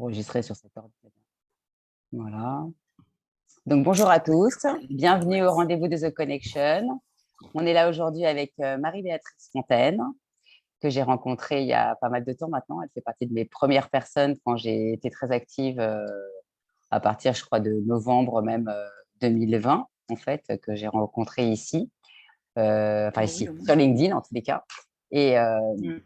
Enregistré sur cet ordinateur. Voilà. Donc, bonjour à tous. Bienvenue au rendez-vous de The Connection. On est là aujourd'hui avec Marie-Béatrice Fontaine, que j'ai rencontrée il y a pas mal de temps maintenant. Elle fait partie de mes premières personnes quand j'ai été très active à partir, je crois, de novembre même 2020, en fait, que j'ai rencontrée ici. Enfin, Oh oui, ici, au moins. sur LinkedIn, en tous les cas. Et, Mm.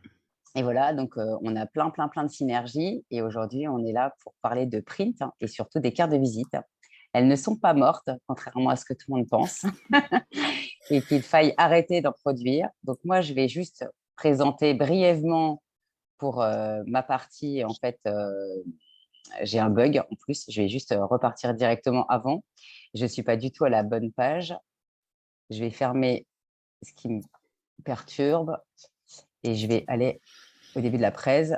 et voilà, donc on a plein de synergies. Et aujourd'hui, on est là pour parler de print et surtout des cartes de visite. Elles ne sont pas mortes, contrairement à ce que tout le monde pense, et qu'il faille arrêter d'en produire. Donc moi, je vais juste présenter brièvement pour ma partie. En fait, j'ai un bug en plus. Je vais juste repartir directement avant. Je ne suis pas du tout à la bonne page. Je vais fermer ce qui me perturbe et je vais aller au début de la presse.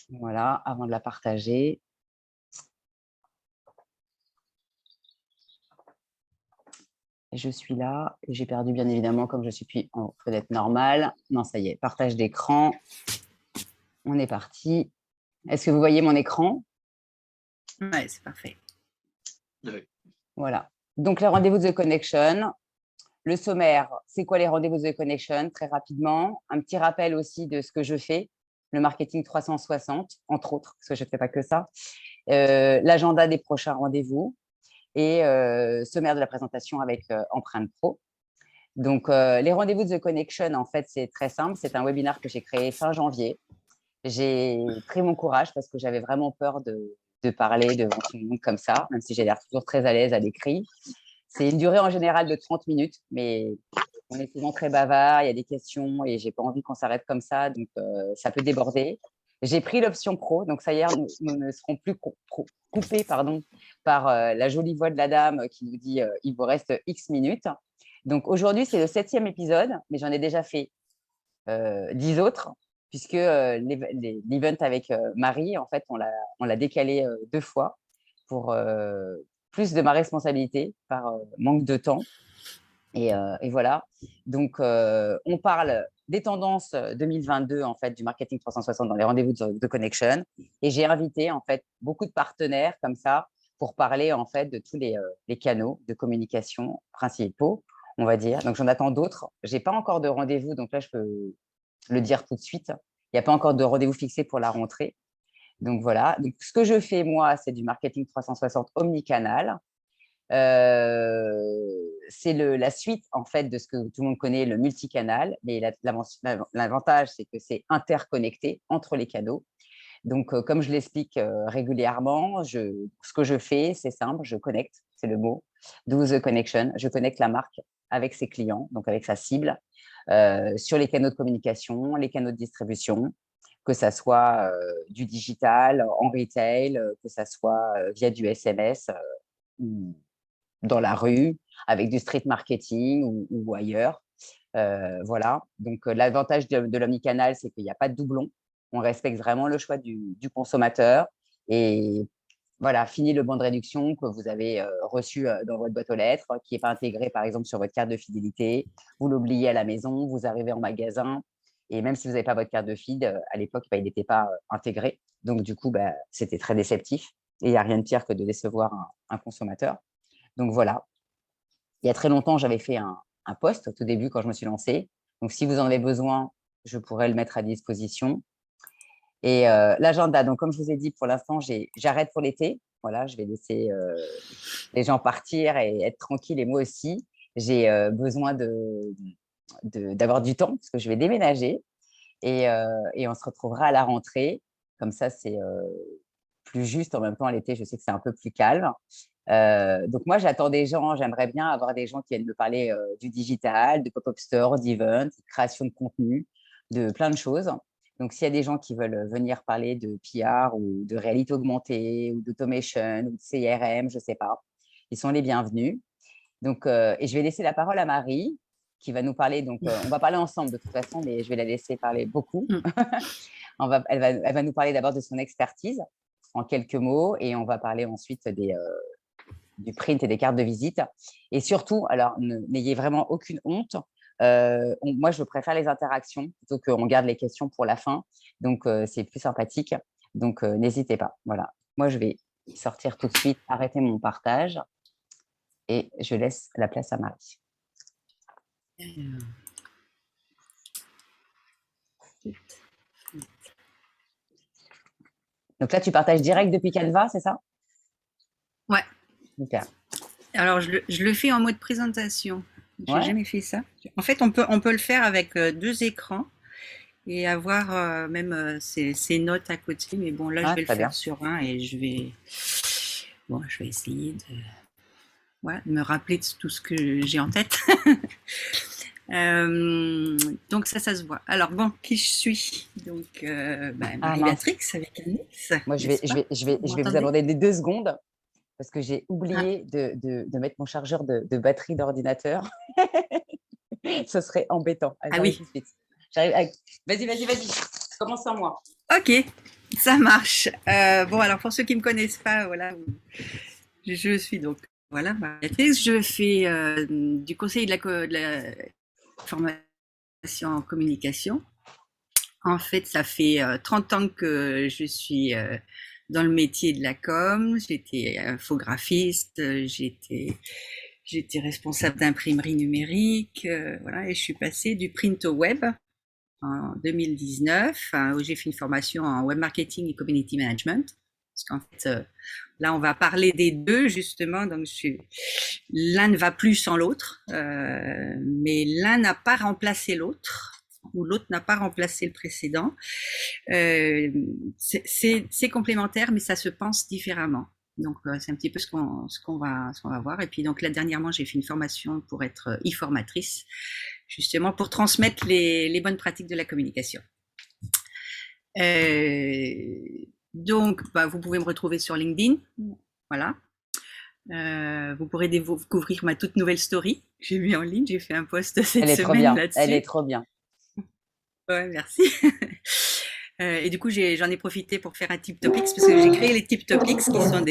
Voilà, avant de la partager. Je suis là et j'ai perdu bien évidemment comme je suis plus en fenêtre normale. Non, ça y est, partage d'écran. On est parti. Est-ce que vous voyez mon écran? Ouais, c'est parfait. Oui. Voilà. Donc, les rendez-vous de The Connection. Le sommaire, c'est quoi les rendez-vous de The Connection? Très rapidement. Un petit rappel aussi de ce que je fais. Le marketing 360, entre autres, parce que je ne fais pas que ça. L'agenda des prochains rendez-vous et sommaire de la présentation avec Empreinte Pro. Donc, les rendez-vous de The Connection, en fait, c'est très simple. C'est un webinaire que j'ai créé fin janvier. J'ai pris mon courage parce que j'avais vraiment peur de parler devant tout le monde comme ça, même si j'ai l'air toujours très à l'aise à l'écrit. C'est une durée en général de 30 minutes, mais on est souvent très bavard, il y a des questions et j'ai pas envie qu'on s'arrête comme ça, donc ça peut déborder. J'ai pris l'option pro, donc ça y est, nous ne serons plus coupés par la jolie voix de la dame qui nous dit il vous reste X minutes. Donc aujourd'hui, c'est le 7e épisode, mais j'en ai déjà fait 10 autres, puisque l'event avec Marie, en fait, on l'a décalé 2 fois pour plus de ma responsabilité par manque de temps. Et voilà. Donc, on parle des tendances 2022, en fait, du marketing 360 dans les rendez-vous de Connection. Et j'ai invité, en fait, beaucoup de partenaires comme ça pour parler, en fait, de tous les canaux de communication principaux, on va dire. Donc, j'en attends d'autres. Je n'ai pas encore de rendez-vous, donc là, je peux le dire tout de suite. Il n'y a pas encore de rendez-vous fixé pour la rentrée. Donc, voilà. Donc, ce que je fais, moi, c'est du marketing 360 omnicanal. C'est la suite, en fait, de ce que tout le monde connaît, le multicanal. Mais l'avantage, c'est que c'est interconnecté entre les canaux. Donc, comme je l'explique régulièrement, ce que je fais, c'est simple, je connecte, c'est le mot, do the connection. Je connecte la marque avec ses clients, donc avec sa cible, sur les canaux de communication, les canaux de distribution, que ça soit du digital, en retail, que ça soit via du SMS, dans la rue, avec du street marketing ou ailleurs. Voilà. Donc, l'avantage de l'omnicanal, c'est qu'il n'y a pas de doublon. On respecte vraiment le choix du consommateur. Et voilà, fini le bon de réduction que vous avez reçu dans votre boîte aux lettres, qui n'est pas intégré, par exemple, sur votre carte de fidélité. Vous l'oubliez à la maison, vous arrivez en magasin. Et même si vous n'avez pas votre carte de fid, à l'époque, il n'était pas intégré. Donc, du coup, c'était très déceptif. Et il n'y a rien de pire que de décevoir un consommateur. Donc, voilà. Il y a très longtemps, j'avais fait un post au tout début quand je me suis lancée. Donc, si vous en avez besoin, je pourrais le mettre à disposition. Et l'agenda, donc comme je vous ai dit, pour l'instant, j'arrête pour l'été. Voilà, je vais laisser les gens partir et être tranquille. Et moi aussi, j'ai besoin d'avoir du temps parce que je vais déménager et on se retrouvera à la rentrée. Comme ça, c'est plus juste. En même temps, à l'été, je sais que c'est un peu plus calme. Donc moi, j'attends des gens, j'aimerais bien avoir des gens qui viennent me parler du digital, de pop-up store, d'event, de création de contenu, de plein de choses. Donc s'il y a des gens qui veulent venir parler de PR ou de réalité augmentée ou d'automation ou de CRM, je ne sais pas, ils sont les bienvenus. Donc, et je vais laisser la parole à Marie qui va nous parler. Donc, on va parler ensemble de toute façon, mais je vais la laisser parler beaucoup. Mm. Elle va nous parler d'abord de son expertise en quelques mots et on va parler ensuite du print et des cartes de visite. Et surtout, alors, n'ayez vraiment aucune honte. Moi, je préfère les interactions plutôt qu'on garde les questions pour la fin. Donc, c'est plus sympathique. Donc, n'hésitez pas. Voilà. Moi, je vais sortir tout de suite, arrêter mon partage et je laisse la place à Marie. Donc là, tu partages direct depuis Canva, c'est ça? Ouais. Super. Alors, je le fais en mode présentation. J'ai Ouais. jamais fait ça. En fait, on peut le faire avec 2 écrans et avoir même ces notes à côté. Mais bon, là, je vais le très bien. faire sur un et je vais essayer de me rappeler de tout ce que j'ai en tête. Donc ça se voit. Alors bon, qui je suis? Donc Marie-Béatrix avec un X. Moi, je vais vous aborder les 2 secondes parce que j'ai oublié de mettre mon chargeur de batterie d'ordinateur. Ce serait embêtant. Ah oui. Tout de suite. J'arrive. Vas-y. Commence sans moi. Ok, ça marche. Bon, alors pour ceux qui ne me connaissent pas, voilà, je suis donc Marie-Béatrix. Je fais du conseil de la formation en communication. En fait, ça fait 30 ans que je suis dans le métier de la com. J'étais infographiste, j'étais responsable d'imprimerie numérique, et je suis passée du print au web en 2019, où j'ai fait une formation en web marketing et community management. Parce qu'en fait, là, on va parler des 2 justement. Donc, l'un ne va plus sans l'autre, mais l'un n'a pas remplacé l'autre, ou l'autre n'a pas remplacé le précédent. C'est complémentaire, mais ça se pense différemment. Donc, c'est un petit peu ce qu'on va voir. Et puis, donc là, dernièrement, j'ai fait une formation pour être e-formatrice, justement pour transmettre les bonnes pratiques de la communication. Donc, vous pouvez me retrouver sur LinkedIn. Voilà. Vous pourrez découvrir ma toute nouvelle story que j'ai mis en ligne. J'ai fait un post cette semaine là-dessus. Elle est trop bien. Ouais, merci. Et du coup, j'en ai profité pour faire un tip topics parce que j'ai créé les tip topics qui sont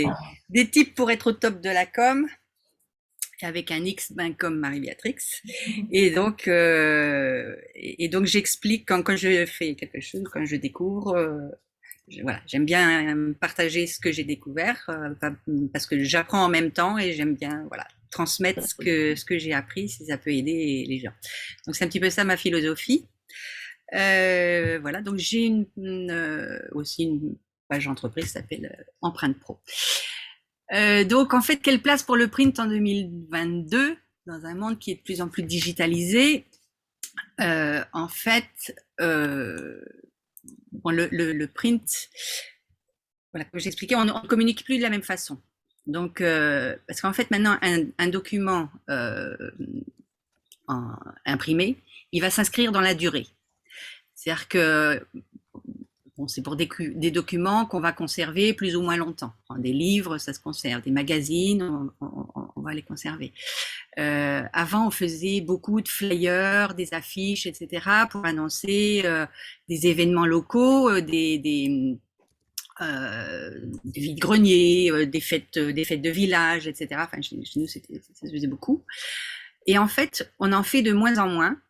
des tips pour être au top de la com avec un X comme Marie-Béatrix. Et donc j'explique quand je fais quelque chose, quand je découvre. J'aime bien partager ce que j'ai découvert parce que j'apprends en même temps et j'aime bien transmettre ce que j'ai appris si ça peut aider les gens. Donc c'est un petit peu ça ma philosophie. Donc j'ai aussi une page entreprise qui s'appelle Empreinte Pro. Donc en fait, quelle place pour le print en 2022 dans un monde qui est de plus en plus digitalisé? En fait, le print, comme j'expliquais, on ne communique plus de la même façon. Donc, parce qu'en fait, maintenant, un document imprimé, il va s'inscrire dans la durée. C'est-à-dire que c'est pour des documents qu'on va conserver plus ou moins longtemps. Des livres, ça se conserve. Des magazines, on va les conserver. Avant, on faisait beaucoup de flyers, des affiches, etc. pour annoncer des événements locaux, des vide-greniers, des fêtes de village, etc. Enfin, chez nous, ça se faisait beaucoup. Et en fait, on en fait de moins en moins.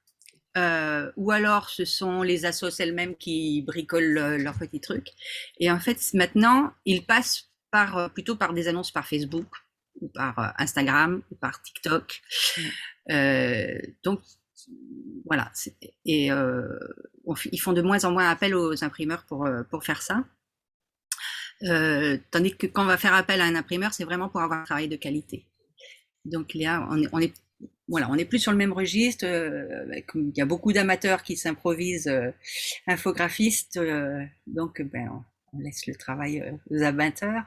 Ou alors ce sont les assos elles-mêmes qui bricolent leurs petits trucs. Et en fait, maintenant, ils passent plutôt par des annonces par Facebook, ou par Instagram, ou par TikTok. Donc, voilà. Et ils font de moins en moins appel aux imprimeurs pour faire ça. Tandis que quand on va faire appel à un imprimeur, c'est vraiment pour avoir un travail de qualité. Donc là, on n'est plus sur le même registre. Il y a beaucoup d'amateurs qui s'improvisent infographistes, donc on laisse le travail aux amateurs.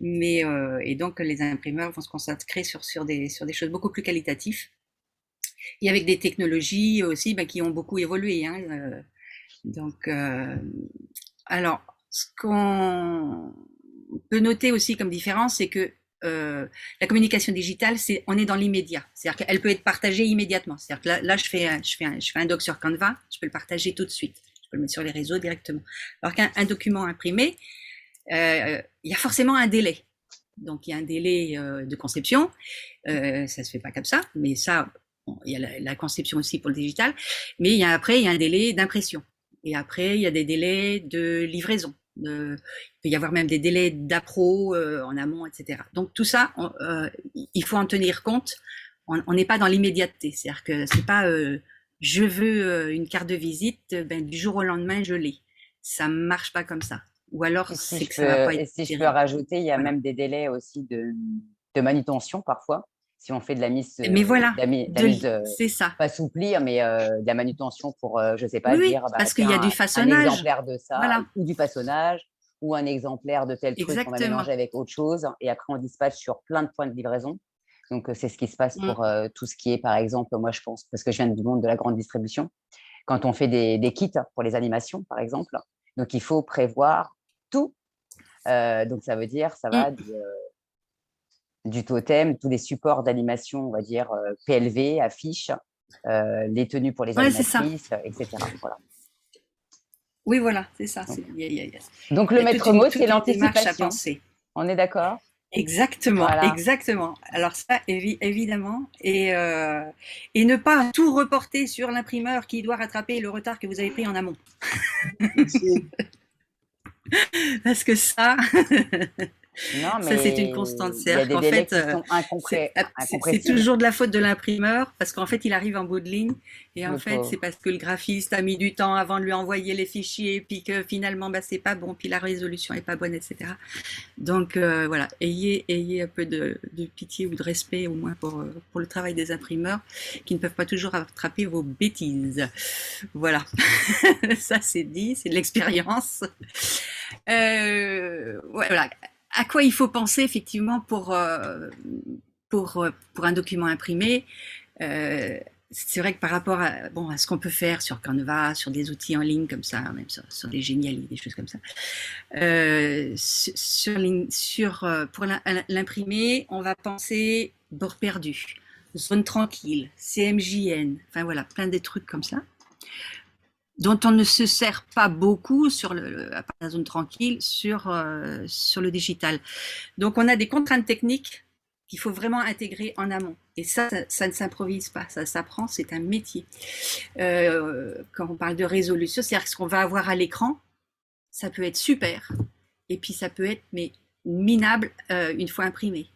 Et donc les imprimeurs vont se concentrer sur des choses beaucoup plus qualitatives et avec des technologies aussi qui ont beaucoup évolué. Donc, alors, ce qu'on peut noter aussi comme différence, c'est que la communication digitale, on est dans l'immédiat. C'est-à-dire qu'elle peut être partagée immédiatement. C'est-à-dire que là, je fais un doc sur Canva, je peux le partager tout de suite. Je peux le mettre sur les réseaux directement. Alors qu'un document imprimé, il y a forcément un délai. Donc, il y a un délai de conception. Ça se fait pas comme ça, mais ça, il y a la conception aussi pour le digital. Mais après, il y a un délai d'impression. Et après, il y a des délais de livraison. Il peut y avoir même des délais d'appro en amont, etc. Donc tout ça, il faut en tenir compte. On n'est pas dans l'immédiateté, c'est-à-dire que c'est pas je veux une carte de visite, ben, du jour au lendemain je l'ai. Ça marche pas comme ça. Ou alors c'est que ça va pas Et être si je peux terrible. rajouter, il y a Voilà. même des délais aussi de manutention parfois. Si on fait de la mise, Mais voilà, de la mise c'est ça. pas souplir, mais de la manutention pour, je sais pas, Oui, oui, dire, bah, parce qu'il y a du tiens, un façonnage. exemplaire de ça, Voilà, ou du façonnage, ou un exemplaire de tel truc qu'on va exactement. mélanger avec autre chose. Et après, on dispatche sur plein de points de livraison. Donc, c'est ce qui se passe pour Mm. tout ce qui est, par exemple, moi, je pense, parce que je viens du monde de la grande distribution, quand on fait des kits pour les animations, par exemple. Donc, il faut prévoir tout. Donc, ça veut dire, ça va Mm. du totem, tous les supports d'animation, on va dire PLV, affiches, les tenues pour les Ouais, c'est ça. animatrices, etc. Voilà. Oui, voilà, c'est ça. Donc, Il y le a maître mot, c'est toute une démarche à l'anticipation. penser. On est d'accord? Exactement, Voilà. exactement. Alors ça, évidemment, et ne pas tout reporter sur l'imprimeur qui doit rattraper le retard que vous avez pris en amont. Parce que ça, Non, ça c'est une mais constante. il y a C'est-à-dire des qu'en délais fait, qui sont c'est incompressibles, toujours de la faute de l'imprimeur, parce qu'en fait, il arrive en bout de ligne, et en le fait, c'est pauvre. parce que le graphiste a mis du temps avant de lui envoyer les fichiers, puis que finalement, bah, c'est pas bon, puis la résolution est pas bonne, etc. Donc voilà, ayez un peu de pitié ou de respect au moins pour le travail des imprimeurs qui ne peuvent pas toujours rattraper vos bêtises. Voilà, ça c'est dit, c'est de l'expérience. Ouais, voilà, à quoi il faut penser effectivement pour un document imprimé. euh, c'est vrai que par rapport à, bon, à ce qu'on peut faire sur Canva, sur des outils en ligne comme ça, même sur des génialités, des choses comme ça, pour l'imprimer, on va penser bord perdu, zone tranquille, CMJN, enfin voilà, plein de trucs comme ça, dont on ne se sert pas beaucoup à part la zone tranquille sur le digital. Donc on a des contraintes techniques qu'il faut vraiment intégrer en amont. Et ça ne s'improvise pas, ça s'apprend, c'est un métier. Quand on parle de résolution, c'est-à-dire ce qu'on va avoir à l'écran, ça peut être super, et puis ça peut être mais minable une fois imprimé.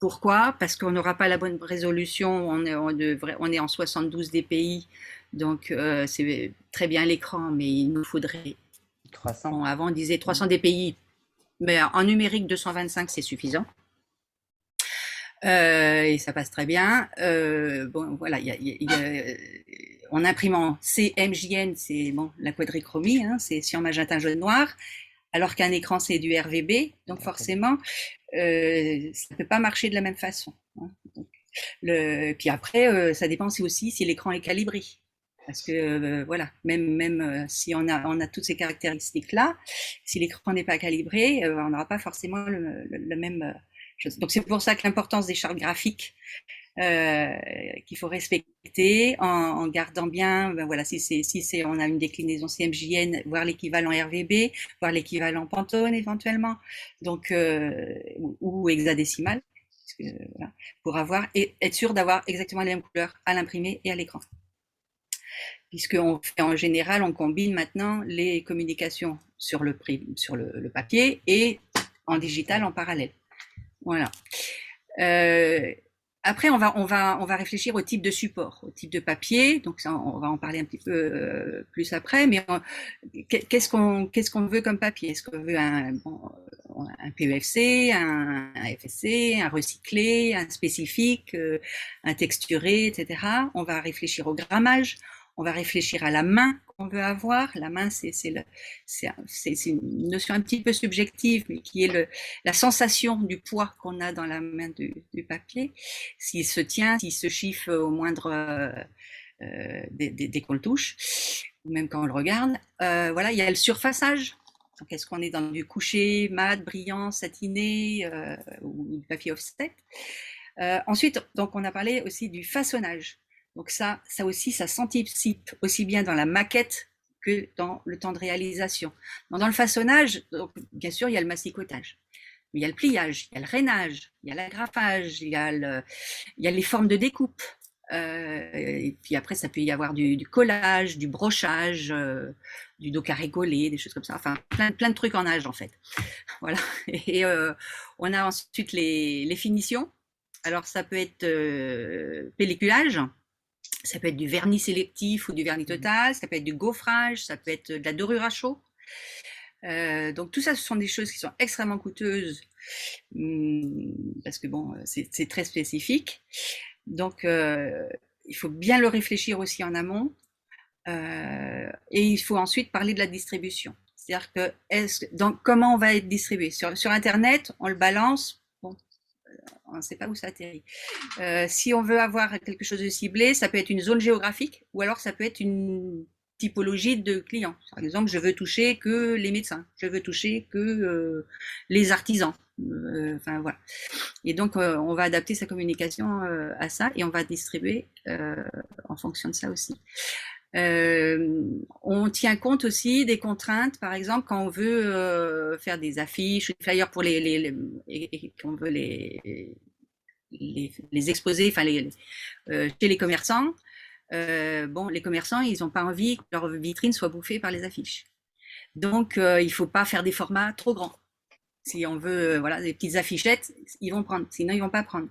Pourquoi? Parce qu'on n'aura pas la bonne résolution, on est en 72 dpi, donc c'est très bien l'écran, mais il nous faudrait, 300. bon, avant on disait 300 dpi, mais en numérique 225 c'est suffisant. Et ça passe très bien. Bon, voilà, on imprime en CMJN, c'est bon, la quadrichromie, hein, c'est cyan, magenta, jaune, noir, alors qu'un écran c'est du RVB, donc forcément ça ne peut pas marcher de la même façon. Hein. Donc, puis après, ça dépend aussi si l'écran est calibré. Parce que voilà, même si on a toutes ces caractéristiques-là, si l'écran n'est pas calibré, on n'aura pas forcément le même chose. Donc c'est pour ça que l'importance des chartes graphiques qu'il faut respecter en gardant bien, ben voilà, si on a une déclinaison CMJN, voir l'équivalent RVB, voir l'équivalent Pantone éventuellement, donc ou hexadécimal, voilà, pour avoir et être sûr d'avoir exactement les mêmes couleurs à l'imprimer et à l'écran. Puisqu'on fait en général, on combine maintenant les communications sur le papier et en digital en parallèle. Voilà. Après, on va réfléchir au type de support, au type de papier. Donc, ça, on va en parler un petit peu plus après. Mais qu'est-ce qu'on veut comme papier? Est-ce qu'on veut un PEFC, un FSC, un recyclé, un spécifique, un texturé, etc. On va réfléchir au grammage. On va réfléchir à la main qu'on veut avoir. La main, c'est une notion un petit peu subjective, mais qui est la sensation du poids qu'on a dans la main du papier. S'il se tient, s'il se chiffre au moindre dès qu'on le touche, ou même quand on le regarde. Voilà, il y a le surfaçage. Donc, est-ce qu'on est dans du couché, mat, brillant, satiné ou du papier offset? Ensuite, donc, on a parlé aussi du façonnage. Donc ça aussi, ça s'anticipe aussi bien dans la maquette que dans le temps de réalisation. Dans le façonnage, donc, bien sûr, il y a le massicotage. Il y a le pliage, il y a le rainage, il y a l'agrafage, il y a les formes de découpe. Et puis après, ça peut y avoir du collage, du brochage, du dos carré gaulé, des choses comme ça. Enfin, plein de trucs en âge, en fait. Voilà. Et on a ensuite les finitions. Alors, ça peut être pelliculage, ça peut être du vernis sélectif ou du vernis total, ça peut être du gaufrage, ça peut être de la dorure à chaud. Donc tout ça, ce sont des choses qui sont extrêmement coûteuses parce que bon, c'est très spécifique. Donc il faut bien le réfléchir aussi en amont. Et il faut ensuite parler de la distribution. C'est-à-dire que donc comment on va être distribué sur Internet, on le balance. Bon, on ne sait pas où ça atterrit. Si on veut avoir quelque chose de ciblé, ça peut être une zone géographique ou alors ça peut être une typologie de clients. Par exemple, je veux toucher que les médecins, je veux toucher que les artisans. Enfin voilà. Et donc on va adapter sa communication à ça et on va distribuer en fonction de ça aussi. On tient compte aussi des contraintes, par exemple, quand on veut faire des affiches, des flyers pour et qu'on veut les exposer, enfin chez les commerçants. Bon, les commerçants, ils n'ont pas envie que leur vitrine soit bouffée par les affiches. Donc, il ne faut pas faire des formats trop grands. Si on veut, voilà, des petites affichettes, ils vont prendre. Sinon, ils ne vont pas prendre.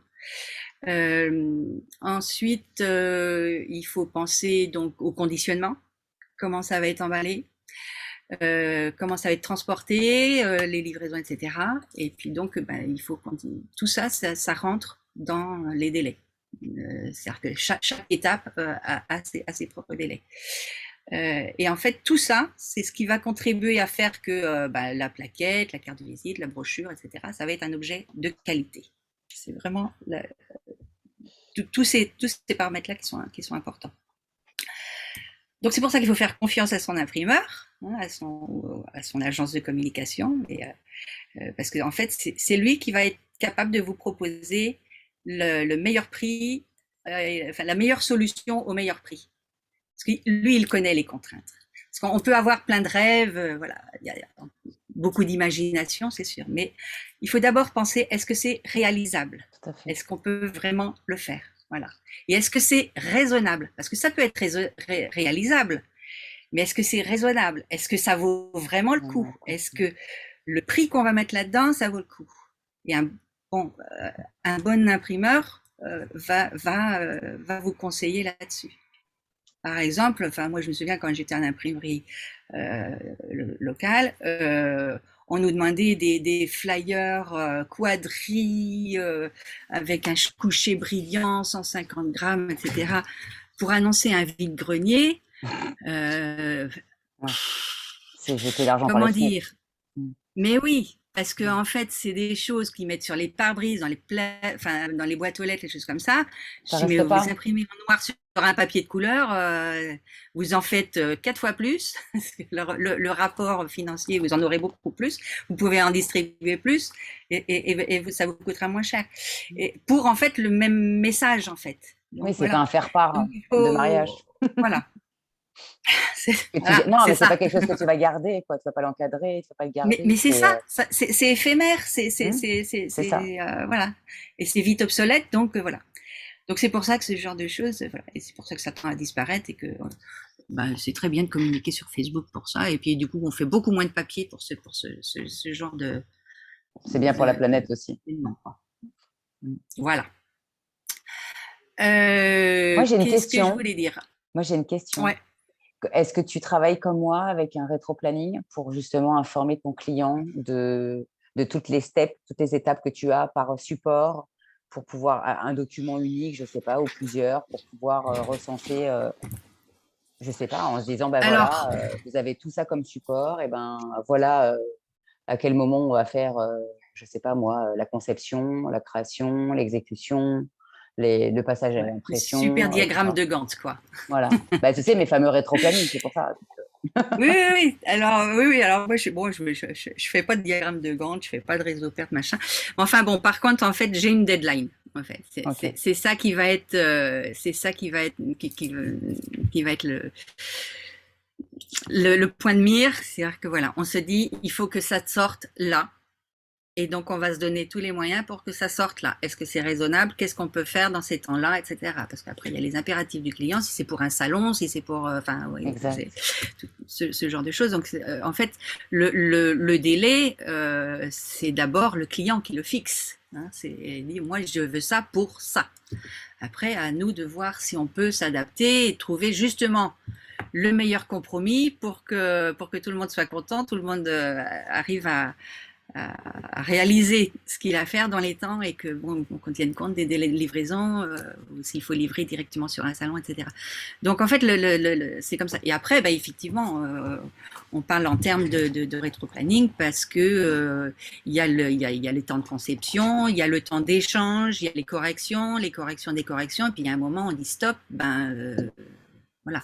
Ensuite, il faut penser donc au conditionnement, comment ça va être emballé, comment ça va être transporté, les livraisons, etc. Et puis donc, il faut tout ça, ça rentre dans les délais. C'est-à-dire que chaque étape a ses propres délais. Et en fait, tout ça, c'est ce qui va contribuer à faire que la plaquette, la carte de visite, la brochure, etc., ça va être un objet de qualité. C'est vraiment tous ces paramètres-là qui sont importants. Donc c'est pour ça qu'il faut faire confiance à son imprimeur, hein, à son agence de communication, parce qu'en fait, c'est lui qui va être capable de vous proposer le meilleur prix, enfin la meilleure solution au meilleur prix. Parce que lui, il connaît les contraintes. Parce qu'on peut avoir plein de rêves, voilà, il y a beaucoup d'imagination, c'est sûr, mais il faut d'abord penser, est-ce que c'est réalisable? Est-ce qu'on peut vraiment le faire? Voilà. Et est-ce que c'est raisonnable? Parce que ça peut être réalisable, mais est-ce que c'est raisonnable? Est-ce que ça vaut vraiment le coup? Est-ce que le prix qu'on va mettre là-dedans, ça vaut le coup? Et un bon imprimeur va vous conseiller là-dessus. Par exemple, enfin moi je me souviens quand j'étais en imprimerie locale, on nous demandait des flyers quadris avec un coucher brillant, 150 grammes, etc. pour annoncer un vide-grenier. C'est jeter l'argent comment dire? Mais oui, parce que en fait, c'est des choses qu'ils mettent sur les pare-brises, dans les boîtes aux lettres, les choses comme ça. Je dis, mais vous imprimez en noir sur un papier de couleur, vous en faites 4 fois plus. Le rapport financier, vous en aurez beaucoup plus. Vous pouvez en distribuer plus et ça vous coûtera moins cher. Et pour en fait le même message en fait. Donc, oui, c'est pas un faire-part de mariage. Voilà. Non, mais c'est pas quelque chose que tu vas garder, quoi. Tu vas pas l'encadrer, tu vas pas le garder. Mais c'est ça, c'est éphémère, c'est voilà, et c'est vite obsolète, donc voilà. Donc c'est pour ça que ce genre de choses, voilà, et c'est pour ça que ça tend à disparaître et que c'est très bien de communiquer sur Facebook pour ça. Et puis du coup, on fait beaucoup moins de papier pour ce genre de. C'est bien pour la planète aussi. Voilà. Moi j'ai une question. Que je voulais dire. Moi j'ai une question. Ouais. Est-ce que tu travailles comme moi avec un rétro-planning pour justement informer ton client de toutes les steps, toutes les étapes que tu as par support pour pouvoir, un document unique, je ne sais pas, ou plusieurs, pour pouvoir recenser, je ne sais pas, en se disant, voilà, vous avez tout ça comme support, et voilà à quel moment on va faire, je ne sais pas moi, la conception, la création, l'exécution, le passage à l'impression. Super diagramme de Gantt, quoi. Voilà. Tu sais, mes fameux rétro-planning, c'est pour ça. Oui. Alors moi, je fais pas de diagramme de Gantt, je fais pas de réseau perte, machin. Enfin bon, par contre, en fait, j'ai une deadline. En fait, c'est ça qui va être, qui va être le point de mire. C'est-à-dire que voilà, on se dit, il faut que ça sorte là. Et donc, on va se donner tous les moyens pour que ça sorte là. Est-ce que c'est raisonnable? Qu'est-ce qu'on peut faire dans ces temps-là, etc. Parce qu'après, il y a les impératifs du client, si c'est pour un salon, si c'est pour, enfin, oui, Exact. ce genre de choses. Donc, en fait, le délai, c'est d'abord le client qui le fixe. Hein, c'est dit, moi, je veux ça pour ça. Après, à nous de voir si on peut s'adapter et trouver justement le meilleur compromis pour que tout le monde soit content, tout le monde arrive à réaliser ce qu'il a à faire dans les temps et que bon, qu'on tienne compte des délais de livraison, ou s'il faut livrer directement sur un salon, etc. Donc en fait, c'est comme ça. Et après, bah, effectivement, on parle en termes de rétro-planning parce que il y a il y a les temps de conception, il y a le temps d'échange, il y a les corrections des corrections, et puis il y a un moment, on dit stop, ben voilà,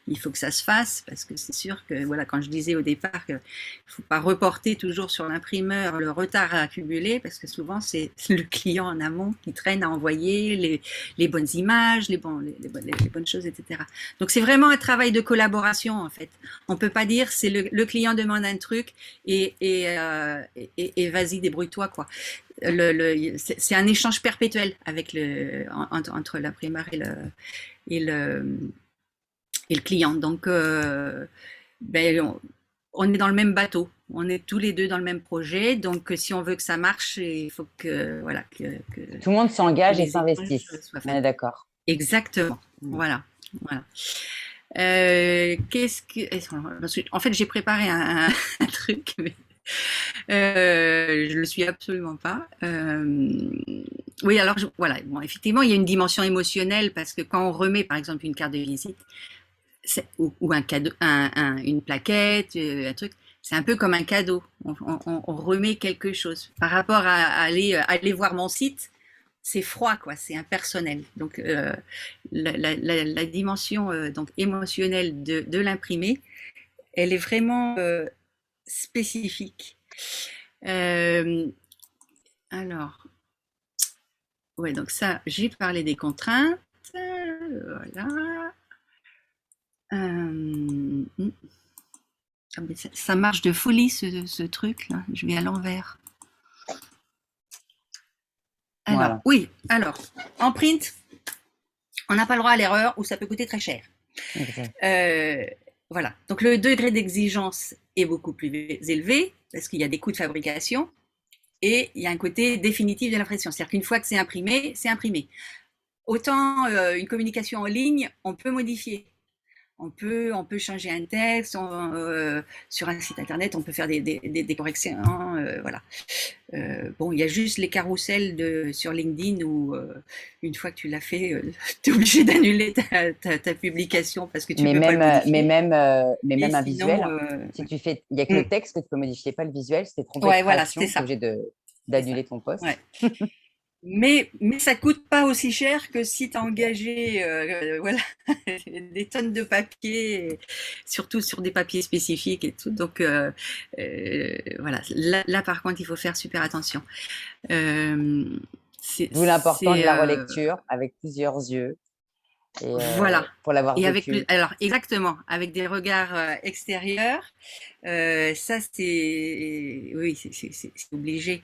il faut que ça se fasse parce que c'est sûr que, voilà, quand je disais au départ qu'il ne faut pas reporter toujours sur l'imprimeur le retard accumulé parce que souvent c'est le client en amont qui traîne à envoyer les bonnes images, les bonnes choses, etc. Donc c'est vraiment un travail de collaboration en fait. On ne peut pas dire c'est le client demande un truc et vas-y débrouille-toi quoi. C'est un échange perpétuel avec entre l'imprimeur et le, et le client. Donc, ben, on est dans le même bateau. On est tous les deux dans le même projet. Donc, si on veut que ça marche, il faut que, voilà, Tout le monde que s'engage et les échanges s'investisse. soient On faits. est d'accord. Exactement. Mm. Voilà. Voilà. Qu'est-ce que. En fait, j'ai préparé un truc, mais je le suis absolument pas. Oui, alors voilà. Bon, effectivement, il y a une dimension émotionnelle parce que quand on remet, par exemple, une carte de visite ou un cadeau, une plaquette, un truc, c'est un peu comme un cadeau. On remet quelque chose. Par rapport à aller voir mon site, c'est froid, quoi. C'est impersonnel. Donc, la dimension donc émotionnelle de l'imprimé, elle est vraiment spécifique. Euh, alors, ouais, donc ça, j'ai parlé des contraintes. Voilà. Euh, ah, mais ça marche de folie ce truc là. Je vais à l'envers. Alors, Voilà. oui, alors, en print, on n'a pas le droit à l'erreur ou ça peut coûter très cher. Exact. Euh, voilà. Donc le degré d'exigence est beaucoup plus élevé parce qu'il y a des coûts de fabrication et il y a un côté définitif de l'impression. C'est-à-dire qu'une fois que c'est imprimé, c'est imprimé. Autant une communication en ligne, on peut modifier. On peut changer un texte sur un site internet, on peut faire des corrections. Voilà. Bon, il y a juste les carousels sur LinkedIn où une fois que tu l'as fait, tu es obligé d'annuler ta publication parce que tu ne peux pas le modifier. Mais Et même un visuel, sinon, hein. Si tu fais, il n'y a que mm, le texte que tu peux modifier, pas le visuel. Si tu es trompé de ouais, voilà, c'était création, tu es ça. obligé C'est ça. d'annuler ton poste. Ouais. Mais ça coûte pas aussi cher que si tu as engagé voilà, des tonnes de papier, surtout sur des papiers spécifiques et tout. Donc voilà, là, par contre, il faut faire super attention. Euh, D'où l'importance de c'est la relecture avec plusieurs yeux et voilà. pour l'avoir Et avec vécu. alors exactement, avec des regards extérieurs, ça c'est oui, c'est obligé.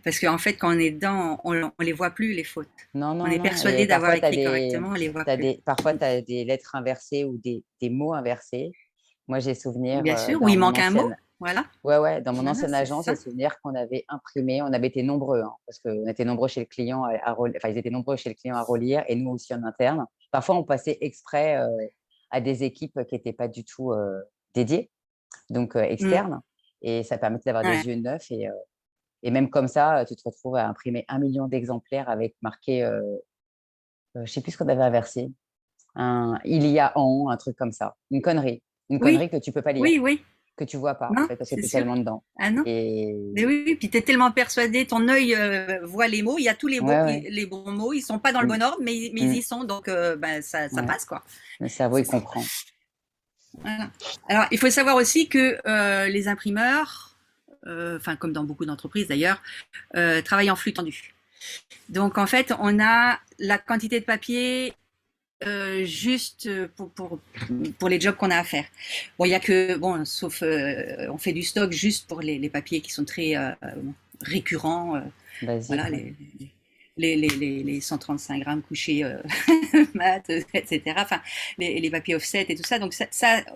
Parce qu'en fait, quand on est dedans, on les voit plus, les fautes. Non, On non, est non. Et persuadé d'avoir parfois, écrit correctement, on les voit plus. parfois, t'as des lettres inversées ou des mots inversés. Moi, j'ai souvenir Bien sûr, où dans il mon manque un ancienne, mot, voilà. ouais, ouais, dans mon Voilà, ancienne c'est agence, j'ai ça. souvenir qu'on avait imprimé, on avait été nombreux, hein, parce qu'on était nombreux chez le client enfin, ils étaient nombreux chez le client à relire et nous aussi en interne. Parfois, on passait exprès à des équipes qui n'étaient pas du tout dédiées, donc Mm. externes, et ça permettait d'avoir Ouais. des yeux neufs et même comme ça, tu te retrouves à imprimer 1 million d'exemplaires avec marqué, je ne sais plus ce qu'on avait inversé, il y a un truc comme ça, une Oui, connerie que tu peux pas lire, oui, oui. que tu vois pas en Non, fait, parce que c'est tu es sûr. tellement dedans. Ah non. Et Mais oui, oui, puis tu es tellement persuadé, ton œil voit les mots, il y a tous ouais, ouais. les bons mots, ils sont pas dans le Mm, bon ordre, mais ils mm, y sont, donc ben, ça ouais. passe, quoi. Le cerveau, C'est il ça. comprend. Voilà. Alors, il faut savoir aussi que les imprimeurs, enfin comme dans beaucoup d'entreprises d'ailleurs, travaillent en flux tendu. Donc en fait, on a la quantité de papier juste pour les jobs qu'on a à faire. Bon, il y a que, bon, sauf, on fait du stock juste pour les papiers qui sont très récurrents, Basique, voilà, ouais. les 135 grammes couchés mat, etc. Enfin, les papiers offset et tout ça. Donc ça,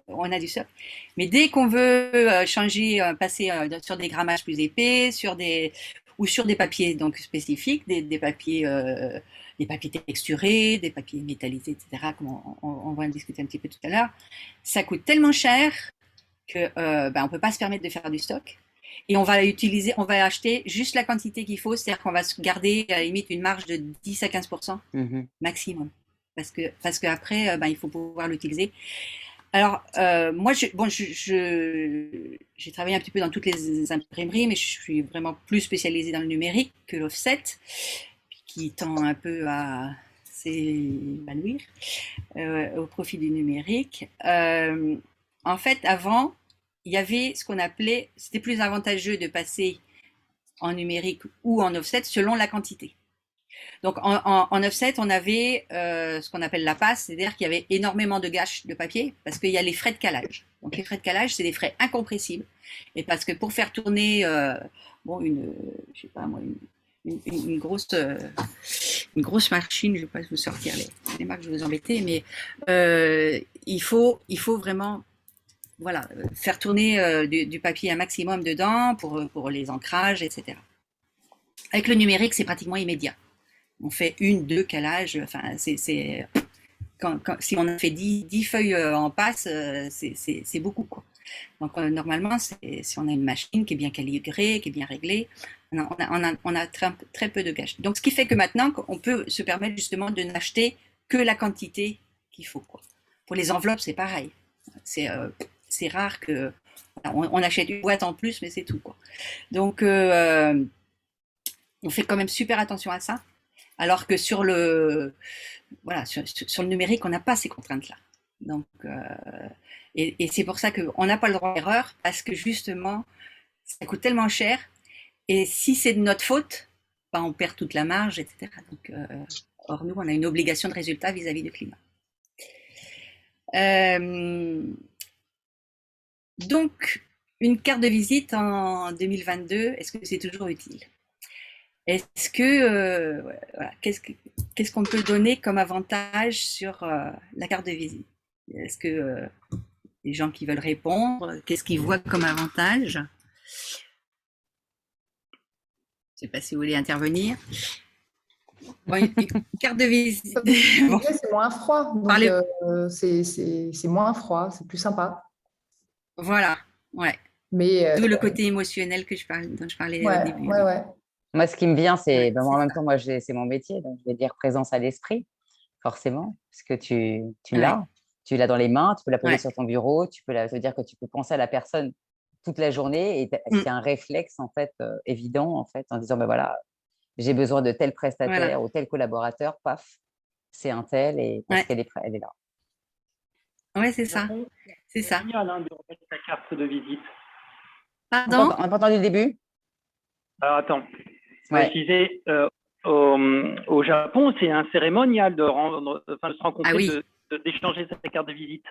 on a du stock. Mais dès qu'on veut changer, passer sur des grammages plus épais, ou sur des papiers donc spécifiques, des papiers texturés, des papiers métallisés, etc., comme on va en discuter un petit peu tout à l'heure, ça coûte tellement cher que ben, on ne peut pas se permettre de faire du stock. Et on va acheter juste la quantité qu'il faut, c'est-à-dire qu'on va se garder à la limite une marge de 10 à 15% Mhm. maximum. Parce qu'après, ben, il faut pouvoir l'utiliser. Alors, moi, j'ai travaillé un petit peu dans toutes les imprimeries, mais je suis vraiment plus spécialisée dans le numérique que l'offset, qui tend un peu à s'évanouir au profit du numérique. En fait, avant, il y avait ce qu'on appelait, c'était plus avantageux de passer en numérique ou en offset selon la quantité. Donc en offset, on avait ce qu'on appelle la passe, c'est-à-dire qu'il y avait énormément de gâches de papier parce qu'il y a les frais de calage. Donc les frais de calage, c'est des frais incompressibles. Et parce que pour faire tourner bon, je sais pas moi, une une grosse machine, je ne vais pas vous sortir les marques, je vais vous embêter, mais il faut vraiment voilà, faire tourner du papier un maximum dedans pour les ancrages, etc. Avec le numérique, c'est pratiquement immédiat. On fait une, deux calages, enfin, si on a fait 10 feuilles en passe, c'est beaucoup, quoi. Donc, normalement, si on a une machine qui est bien calibrée, qui est bien réglée, on a très peu de gâches. Donc, ce qui fait que maintenant, on peut se permettre justement de n'acheter que la quantité qu'il faut, quoi. Pour les enveloppes, c'est pareil. C'est rare que on achète une boîte en plus, mais c'est tout, quoi. Donc, on fait quand même super attention à ça. Alors que voilà, sur le numérique, on n'a pas ces contraintes-là. Donc, et c'est pour ça qu'on n'a pas le droit à l'erreur, parce que justement, ça coûte tellement cher. Et si c'est de notre faute, ben, on perd toute la marge, etc. Donc, or, nous, on a une obligation de résultat vis-à-vis du climat. Donc, une carte de visite en 2022, est-ce que c'est toujours utile? Est-ce que, voilà, qu'est-ce qu'on peut donner comme avantage sur la carte de visite? Est-ce que les gens qui veulent répondre, qu'est-ce qu'ils voient comme avantage? Je ne sais pas si vous voulez intervenir. Bon, une carte de visite. Comme tu Bon, disais, c'est moins froid, donc parlez. c'est moins froid, c'est plus sympa. Voilà, ouais. Mais D'où le côté émotionnel dont je parlais au ouais, début. ouais, ouais. Moi, ce qui me vient, Ouais, c'est, ben, moi, c'est en même ça. temps, moi, c'est mon métier, donc je vais dire présence à l'esprit, forcément, parce que Ouais, tu l'as dans les mains, tu peux la poser ouais. sur ton bureau, ça veut dire que tu peux penser à la personne toute la journée et Mm, c'est un réflexe, en fait, évident, en fait, en disant, ben voilà, j'ai besoin de tel voilà. prestataire ou tel collaborateur, paf, c'est un tel et parce Ouais, qu'elle est là. ouais, c'est Au ça. Japon, C'est c'est ça. génial hein, de remettre sa carte de visite. Pardon? On n'a pas entendu le début? Alors attends, ouais, je Ouais. disais, au Japon, c'est un cérémonial de se Ah rencontrer, oui, d'échanger sa carte de visite.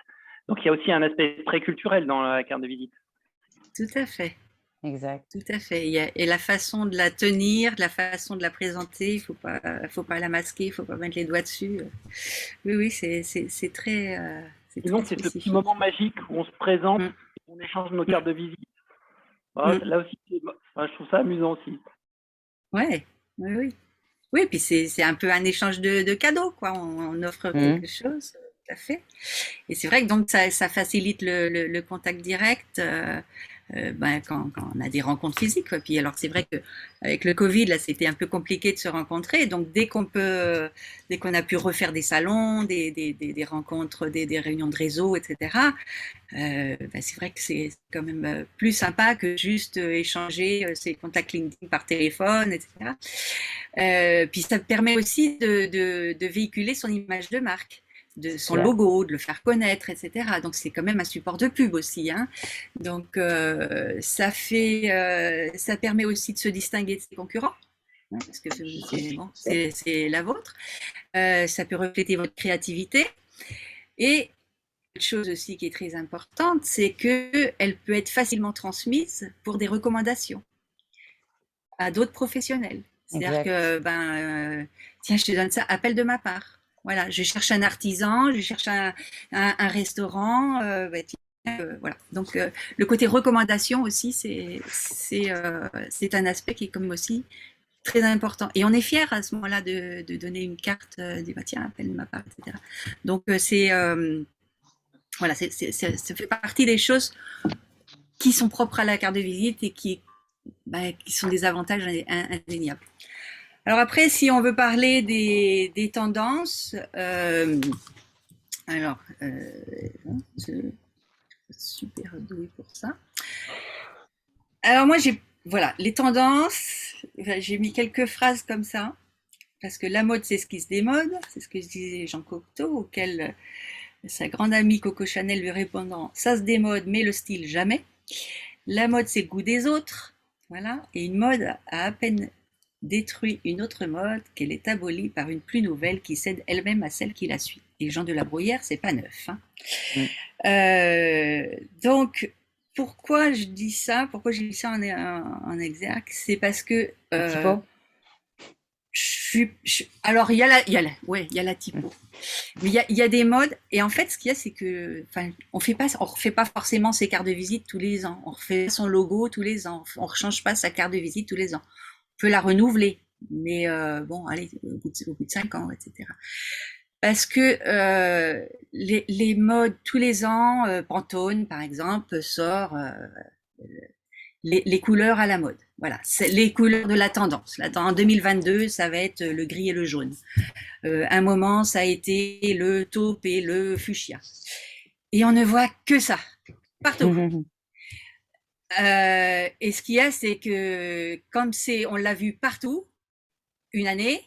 Donc il y a aussi un aspect très culturel dans la carte de visite. tout à fait. Exact. Tout à fait. Et la façon de la tenir, la façon de la présenter, faut pas la masquer, il faut pas mettre les doigts dessus. Oui, oui, c'est Sinon, très c'est ce petit spécifique. moment magique où on se présente, Mm, on échange nos mm, cartes de visite. Voilà, mm. là aussi, je trouve ça amusant aussi. Ouais, oui, oui. Oui, puis c'est un peu un échange de cadeaux, quoi. On offre Mhm. quelque chose, tout à fait. Et c'est vrai que donc ça facilite le contact direct ben, quand on a des rencontres physiques, quoi. Puis alors c'est vrai que avec le Covid là c'était un peu compliqué de se rencontrer, donc dès qu'on a pu refaire des salons, des rencontres, des réunions de réseau, etc. Ben, c'est vrai que c'est quand même plus sympa que juste échanger ses contacts LinkedIn par téléphone, etc. Puis ça permet aussi de véhiculer son image de marque, de son Claire. logo, de le faire connaître, etc. Donc c'est quand même un support de pub aussi, hein. Donc ça permet aussi de se distinguer de ses concurrents. parce que c'est la vôtre. Ça peut refléter votre créativité. Et une chose aussi qui est très importante, c'est qu'elle peut être facilement transmise pour des recommandations à d'autres professionnels. C'est-à-dire que, tiens, je te donne ça, appel de ma part. Voilà, je cherche un artisan, je cherche un restaurant. Voilà. Donc, le côté recommandation aussi, c'est un aspect qui est comme aussi très important. Et on est fier à ce moment-là de donner une carte, de tiens, appelle de ma part, etc. Donc, voilà, ça fait partie des choses qui sont propres à la carte de visite et qui sont des avantages indéniables. Alors après, si on veut parler des tendances, alors, je suis super douée pour ça. Alors moi, voilà, les tendances, j'ai mis quelques phrases comme ça, parce que la mode, c'est ce qui se démode, c'est ce que disait Jean Cocteau, auquel sa grande amie Coco Chanel lui répondant, ça se démode, mais le style jamais. La mode, c'est le goût des autres, voilà, et une mode a à peine détruit une autre mode qu'elle est abolie par une plus nouvelle qui cède elle-même à celle qui la suit. Et Jean de la Bruyère, c'est pas neuf. Donc, pourquoi je dis ça? Pourquoi j'ai dit ça en exergue? C'est parce que alors il y a la typo, mais il y a des modes, et en fait ce qu'il y a, c'est que on refait pas forcément ses cartes de visite tous les ans, on refait son logo tous les ans, on ne change pas sa carte de visite tous les ans, on peut la renouveler, mais bon, allez, au bout de 5 ans, etc. Parce que les modes tous les ans, Pantone par exemple sort les couleurs à la mode. Voilà, c'est les couleurs de la tendance. Là, en 2022, ça va être le gris et le jaune. Un moment, ça a été le taupe et le fuchsia. Et on ne voit que ça, partout. Et ce qu'il y a, c'est que comme on l'a vu partout, une année,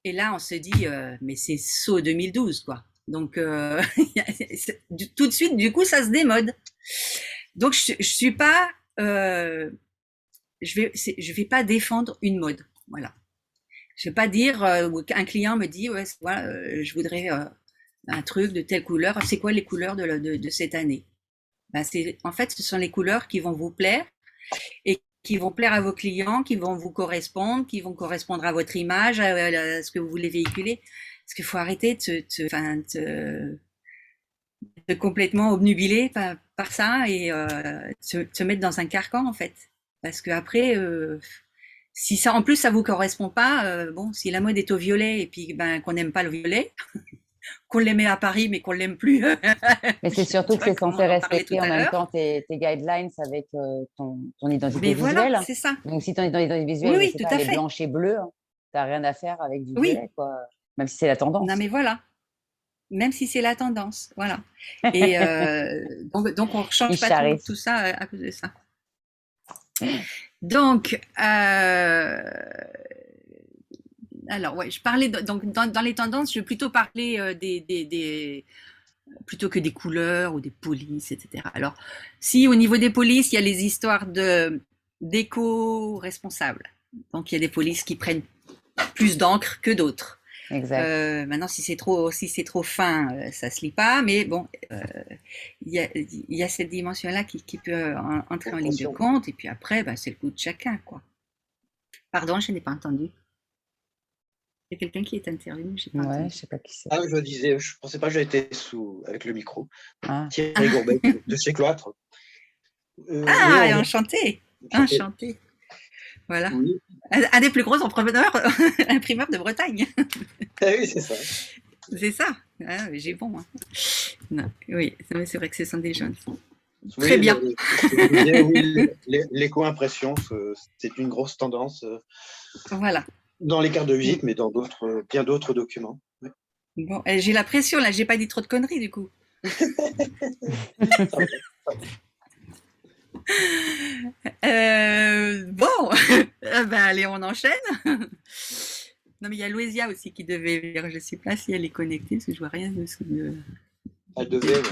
et là, on se dit, mais c'est saut 2012, quoi. Donc, tout de suite, du coup, ça se démode. Donc, je suis pas... je vais pas défendre une mode, voilà. Je vais pas dire un client me dit ouais, voilà, je voudrais un truc de telle couleur. C'est quoi les couleurs de cette année? En fait, ce sont les couleurs qui vont vous plaire et qui vont plaire à vos clients, qui vont vous correspondre, qui vont correspondre à votre image, à ce que vous voulez véhiculer. Parce qu'il faut arrêter de complètement obnubilé par ça et se mettre dans un carcan, en fait. Parce que après, si ça, en plus, ça vous correspond pas, bon, si la mode est au violet et puis qu'on n'aime pas le violet, qu'on l'aimait à Paris mais qu'on l'aime plus. Mais c'est surtout que c'est censé respecter en même temps tes guidelines avec ton identité visuelle. Voilà, c'est ça. Donc si ton identité visuelle, oui, c'est pas les blanches et bleus, hein, t'as rien à faire avec du violet, quoi. Même si c'est la tendance. Non mais voilà. Même si c'est la tendance, voilà. Et donc on ne change pas tout ça à cause de ça. Donc, alors ouais, je parlais donc dans les tendances, je vais plutôt parler plutôt que des couleurs ou des polices, etc. Alors, si au niveau des polices, il y a les histoires d'éco-responsables. Donc, il y a des polices qui prennent plus d'encre que d'autres. Maintenant, si c'est trop fin, ça se lit pas. Mais bon, il y a cette dimension-là qui peut entrer en ligne de compte. Et puis après, c'est le goût de chacun, quoi. Pardon, je n'ai pas entendu. Il y a quelqu'un qui est intervenu. Ouais, je sais pas qui c'est. Ah, je disais, je pensais pas que j'étais avec le micro. Thierry Gourbet de chez Cloître. Enchanté. Enchanté. Voilà. Oui. Un des plus gros imprimeurs de Bretagne. Ah oui, c'est ça. C'est ça. Ah, j'ai bon. Hein. Non, oui, c'est vrai que ce sont des jeunes. Oui, très bien. Oui, l'éco-impression, c'est une grosse tendance. Voilà. Dans les cartes de visite, mais dans bien d'autres documents. Oui. Bon, j'ai la pression là, j'ai pas dit trop de conneries du coup. Bon, allez, on enchaîne. Non, mais il y a Louisia aussi qui devait venir. Je ne sais pas si elle est connectée, parce que je vois rien de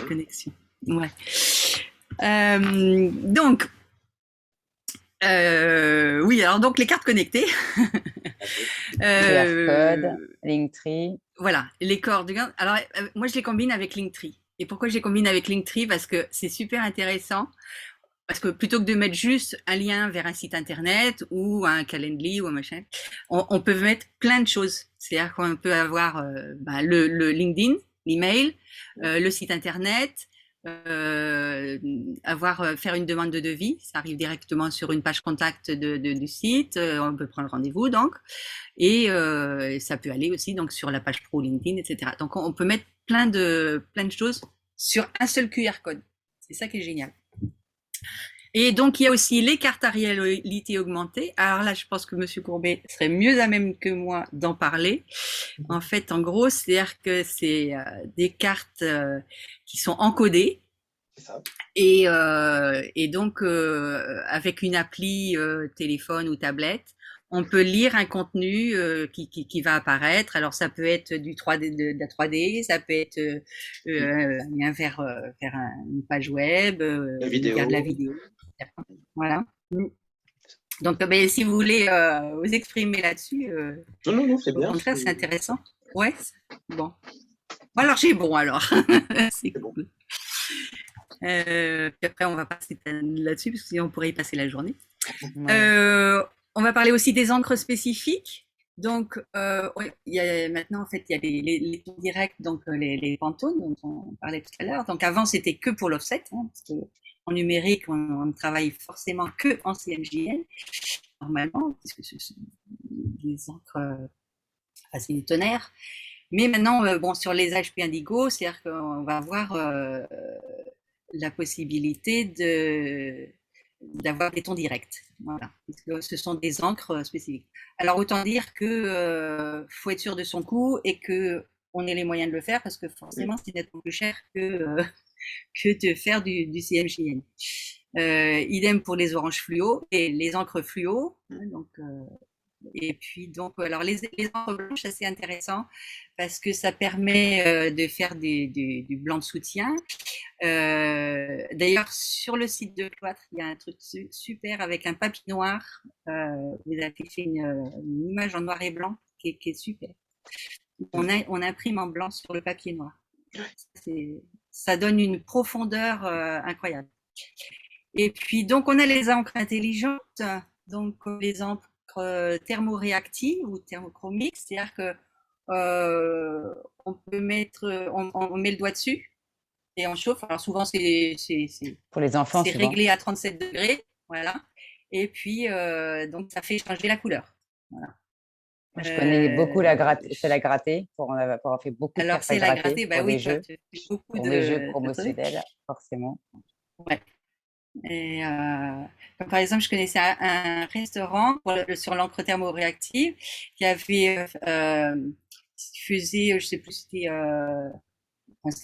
connexion. Ouais. Donc, oui, alors donc les cartes connectées. QR code, Linktree. Voilà, les coordonnées. Alors, moi, je les combine avec Linktree. Et pourquoi je les combine avec Linktree? Parce que c'est super intéressant. Parce que plutôt que de mettre juste un lien vers un site internet ou un Calendly ou un machin, on peut mettre plein de choses. C'est-à-dire qu'on peut avoir le LinkedIn, l'email, le site internet, faire une demande de devis. Ça arrive directement sur une page contact du site. On peut prendre rendez-vous donc. Et ça peut aller aussi donc sur la page pro LinkedIn, etc. Donc on peut mettre plein de choses sur un seul QR code. C'est ça qui est génial. Et donc, il y a aussi les cartes à réalité augmentée. Alors là, je pense que Monsieur Courbet serait mieux à même que moi d'en parler. En fait, en gros, c'est-à-dire que c'est des cartes qui sont encodées. C'est ça. Et donc, avec une appli téléphone ou tablette, on peut lire un contenu qui va apparaître. Alors, ça peut être du 3D, de la 3D, ça peut être un lien vers une page web, La vidéo. vers de la vidéo. Voilà. Donc, si vous voulez vous exprimer là-dessus, non, c'est bien. Au contraire, c'est intéressant. Ouais, bon. Alors, j'ai bon, alors. C'est cool. Puis après, on va passer là-dessus, parce que sinon, on pourrait y passer la journée. Ouais. On va parler aussi des encres spécifiques. Donc, il y a, maintenant, en fait, il y a les tons directs, donc les Pantone dont on parlait tout à l'heure. Donc, avant, c'était que pour l'offset, hein, parce que en numérique, on ne travaille forcément que en CMJN, normalement, puisque ce sont des encres, c'est une tonnerre. Mais maintenant, bon, sur les HP Indigo, c'est-à-dire qu'on va avoir la possibilité d'avoir des tons directs. Voilà. Parce que ce sont des encres spécifiques. Alors, autant dire que faut être sûr de son coût et qu'on ait les moyens de le faire, parce que forcément, c'est nettement plus cher que de faire du CMJN. Idem pour les oranges fluo et les encres fluo. Hein, donc, et puis, donc, alors les encres blanches, c'est intéressant parce que ça permet de faire du blanc de soutien. D'ailleurs, sur le site de Cloître, il y a un truc super avec un papier noir. Vous avez fait une image en noir et blanc qui est super. On imprime en blanc sur le papier noir. Ça donne une profondeur incroyable. Et puis, donc, on a les encres intelligentes, donc les encres thermoréactives ou thermochromiques, c'est-à-dire que on peut mettre, on met le doigt dessus et on chauffe. Alors souvent, c'est pour les enfants, c'est réglé à 37 degrés, voilà. Et puis, donc, ça fait changer la couleur. Voilà. Moi, je connais beaucoup la gratter, c'est la gratter pour avoir fait beaucoup de cartes à gratter pour des jeux, pour des jeux promotionnels, forcément. Ouais. Et par exemple, je connaissais un restaurant sur l'encre thermoréactive qui avait faisait, je sais plus, c'était un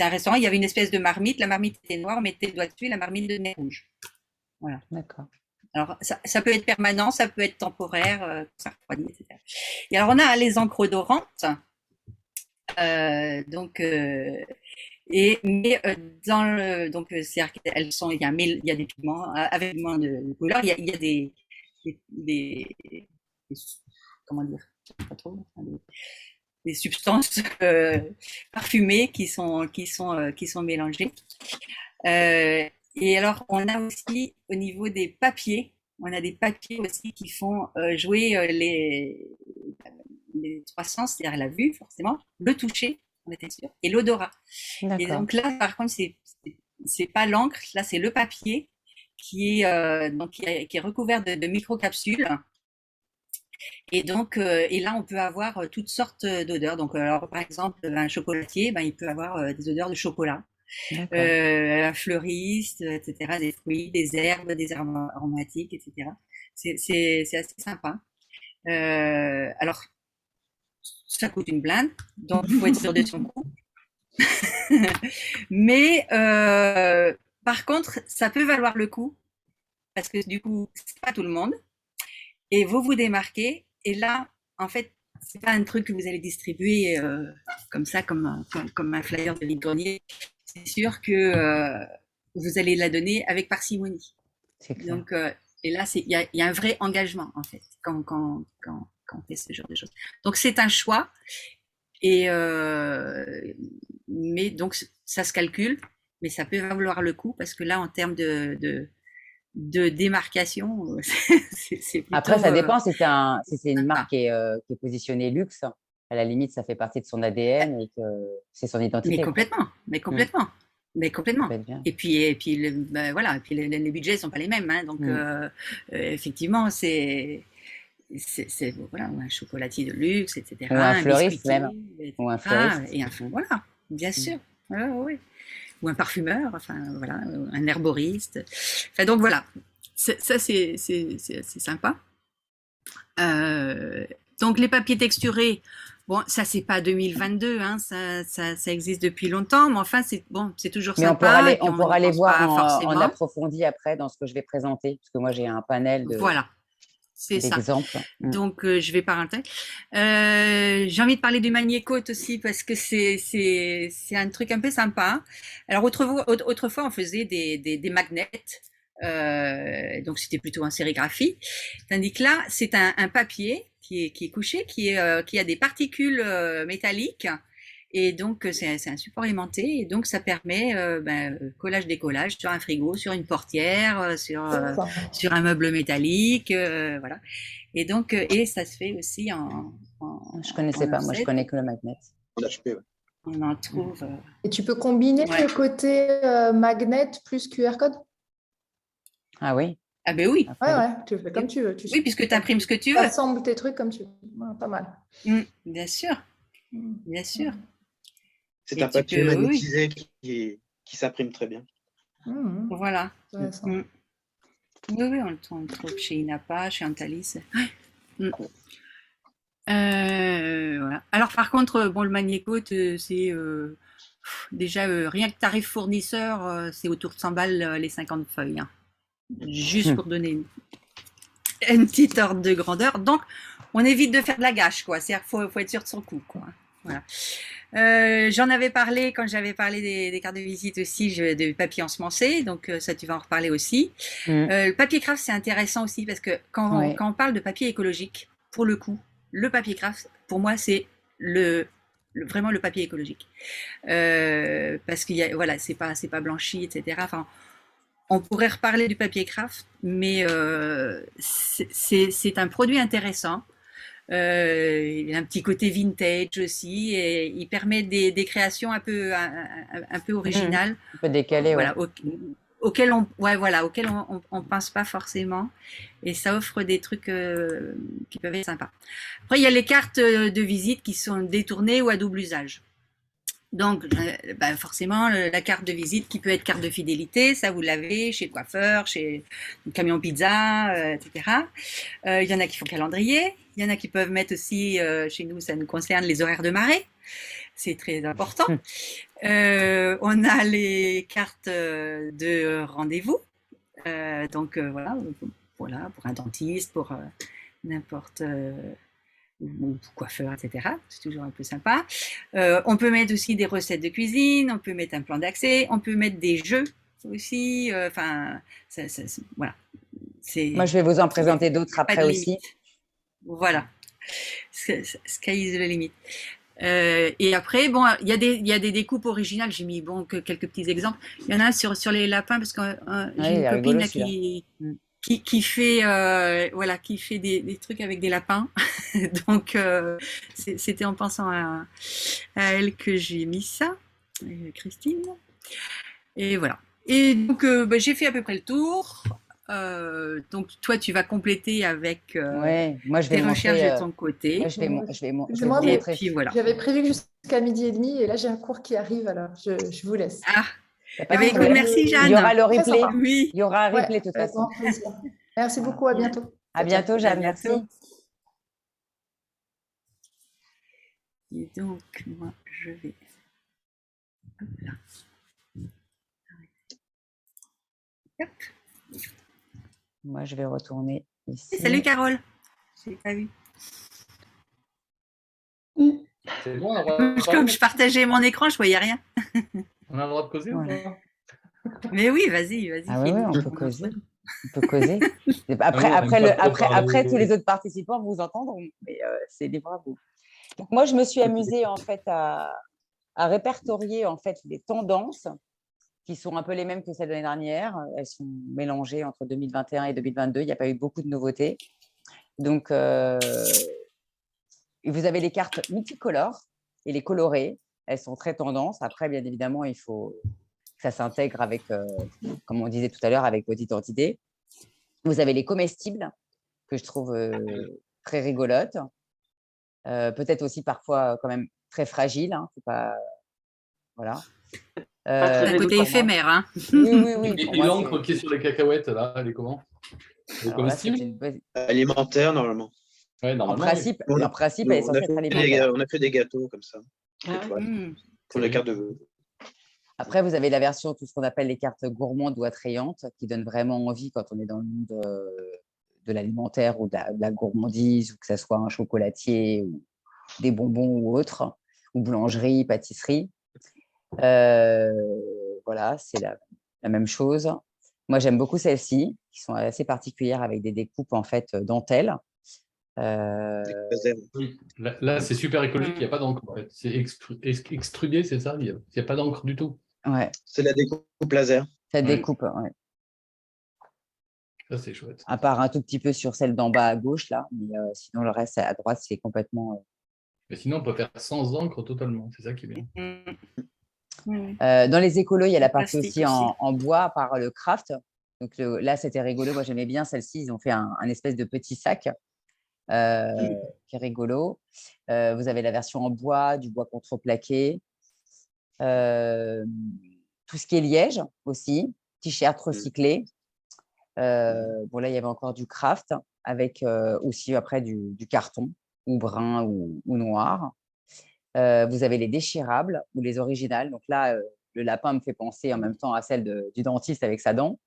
restaurant, il y avait une espèce de marmite, la marmite était noire, on mettait le doigt dessus et la marmite devenait rouge. Voilà. D'accord. Alors, ça peut être permanent, ça peut être temporaire, ça refroidit, etc. Et alors, on a les encres odorantes. Dans le, donc, elles sont, il y a des pigments avec moins de couleurs. Il y a des comment dire, pas trop, des substances parfumées qui sont mélangées. Et alors, on a aussi au niveau des papiers, on a des papiers aussi qui font jouer les trois sens, c'est-à-dire la vue forcément, le toucher, on était sûr, et l'odorat. Et donc là, par contre, c'est pas l'encre, là c'est le papier qui est recouvert de microcapsules. Et donc, et là, on peut avoir toutes sortes d'odeurs. Donc, alors, par exemple, un chocolatier, il peut avoir des odeurs de chocolat. Un fleuriste, etc., des fruits, des herbes aromatiques, etc. C'est assez sympa. Alors, ça coûte une blinde, donc il faut être sûr de son coût. Mais par contre, ça peut valoir le coup, parce que du coup, c'est pas tout le monde. Et vous démarquez, et là, en fait, c'est pas un truc que vous allez distribuer comme ça, comme un flyer de vide-grenier. C'est sûr que vous allez la donner avec parcimonie. Donc, et là, il y a un vrai engagement, en fait. Quand quand on fait ce genre de choses. Donc c'est un choix, et mais donc ça se calcule, mais ça peut valoir le coup parce que là, en termes de démarcation, c'est plutôt. Après, ça dépend si c'est une marque qui est positionnée luxe. À la limite, ça fait partie de son ADN et que c'est son identité. Mais complètement, mais complètement. Mais complètement. Et puis voilà, et puis les budgets sont pas les mêmes, hein, donc effectivement c'est voilà, un chocolatier de luxe, etc. Ou un fleuriste même, etc. ou un fleuriste. Et voilà, bien sûr, oui. Ou un parfumeur, enfin voilà, un herboriste. Enfin donc voilà, ça c'est sympa. Donc les papiers texturés. Bon, ça c'est pas 2022, hein, ça existe depuis longtemps, mais enfin c'est bon, c'est toujours sympa. Mais on pourra aller voir en approfondi après dans ce que je vais présenter, parce que moi j'ai un panel d'exemples. Donc je vais pas rentrer. J'ai envie de parler du Magnécote aussi parce que c'est un truc un peu sympa. Alors autrefois on faisait des magnets. Donc c'était plutôt en sérigraphie, tandis que là c'est un papier qui est couché, qui a des particules métalliques, et donc c'est un support aimanté, et donc ça permet collage-décollage sur un frigo, sur une portière, sur un meuble métallique, voilà. Et donc et ça se fait aussi je connaissais pas, moi je connais que le magnet. On en trouve. Et tu peux combiner le côté magnet plus QR code? Ah oui. Ah ben oui. Ouais, tu fais comme tu veux. Oui, puisque tu imprimes ce que tu veux. Tu assembles tes trucs comme tu veux. Ouais, pas mal. Bien sûr. Bien sûr. C'est un papier magnétisé qui s'imprime très bien. Voilà. Oui, on le trouve chez Inapa, chez Antalis. Voilà. Alors par contre, bon, le Magnécote, c'est déjà rien que tarif fournisseur, c'est autour de 100 balles les 50 feuilles. Hein. Juste pour donner une petite ordre de grandeur. Donc, on évite de faire de la gâche, quoi. C'est-à-dire qu'il faut être sûr de son coup, quoi. Voilà. J'en avais parlé quand j'avais parlé des cartes de visite aussi, de papier ensemencé, donc ça tu vas en reparler aussi. Le papier craft, c'est intéressant aussi parce que quand on parle de papier écologique, pour le coup, le papier craft, pour moi, c'est vraiment le papier écologique. Parce qu'il y a, voilà, c'est pas blanchi, etc. Enfin, on pourrait reparler du papier craft, mais c'est un produit intéressant. Il a un petit côté vintage aussi, et il permet des créations un peu originales, un peu décalées, voilà, auxquelles on pense pas forcément, et ça offre des trucs qui peuvent être sympas. Après, il y a les cartes de visite qui sont détournées ou à double usage. Donc, forcément, la carte de visite qui peut être carte de fidélité, ça vous l'avez chez le coiffeur, chez le camion pizza, etc. Il y en a qui font calendrier, il y en a qui peuvent mettre aussi, chez nous, ça nous concerne, les horaires de marée, c'est très important. On a les cartes de rendez-vous, donc voilà, pour un dentiste, pour n'importe... ou coiffeur, etc. C'est toujours un peu sympa. On peut mettre aussi des recettes de cuisine, on peut mettre un plan d'accès, on peut mettre des jeux aussi. Enfin, voilà. Moi, je vais vous en présenter d'autres après aussi. Voilà. Sky is the limit. Et après, bon, il y a des découpes originales. J'ai mis quelques petits exemples. Il y en a sur les lapins parce que j'ai une copine là, qui fait qui fait des trucs avec des lapins. Donc c'était en pensant à elle que j'ai mis ça, Christine. Et voilà. Et donc j'ai fait à peu près le tour. Donc toi tu vas compléter avec moi, je vais tes recherches de ton côté. Moi, je vais montrer. Et puis voilà. J'avais prévu jusqu'à 12h30 et là j'ai un cours qui arrive, alors je vous laisse. Écoute, merci Jeanne. Il y aura le replay. Oui. Il y aura un replay de toute façon. Merci beaucoup, à bientôt. À bientôt, Jeanne, merci. Et donc, moi, je vais... Hop là. Hop. Moi, je vais retourner ici. Salut Carole. Je l'ai pas vu. C'est bon, comme je partageais mon écran, je voyais rien. On a le droit de causer ou pas? Mais oui, vas-y. Ah oui, on peut causer. On peut causer. Après, tous les autres participants vous entendront, mais c'est libre à vous. Donc, moi, je me suis amusée en fait à répertorier en fait les tendances qui sont un peu les mêmes que celles de l'année dernière. Elles sont mélangées entre 2021 et 2022. Il n'y a pas eu beaucoup de nouveautés. Donc, vous avez les cartes multicolores et les colorées. Elles sont très tendances. Après, bien évidemment, il faut que ça s'intègre avec, comme on disait tout à l'heure, avec votre identité. Vous avez les comestibles que je trouve très rigolotes. Peut-être aussi parfois quand même très fragiles. Hein, faut pas... Voilà. Un côté éphémère. Hein. Oui. Et l'encre qui est sur les cacahuètes, là, elle est comment? Alimentaire, normalement. Ouais, normalement. En principe, elle est censée être alimentaire. On a fait des gâteaux comme ça. Pour les cartes de... Après, vous avez la version, tout ce qu'on appelle les cartes gourmandes ou attrayantes, qui donnent vraiment envie quand on est dans le monde de l'alimentaire ou de la gourmandise, ou que ce soit un chocolatier, ou des bonbons ou autre, ou boulangerie, pâtisserie. Voilà, c'est la même chose. Moi, j'aime beaucoup celles-ci, qui sont assez particulières avec des découpes en fait dentelles. Oui. Là, c'est super écologique, il n'y a pas d'encre en fait. C'est extrudé, c'est ça? Il n'y a pas d'encre du tout. Ouais. C'est la découpe laser. Ça découpe, ouais. Ça, c'est chouette. À part un tout petit peu sur celle d'en bas à gauche, là. Mais sinon, le reste à droite, c'est complètement... Mais sinon, on peut faire sans encre totalement. C'est ça qui est bien. Dans les écolos, il y a la partie aussi en bois par le craft. Donc là, c'était rigolo. Moi, j'aimais bien celle-ci. Ils ont fait un espèce de petit sac qui est rigolo. Vous avez la version en bois, du bois contreplaqué. Tout ce qui est liège aussi. T-shirt recyclé. Bon, là, il y avait encore du craft avec aussi après du carton ou brun ou noir. Vous avez les déchirables ou les originales. Donc là, le lapin me fait penser en même temps à celle du dentiste avec sa dent.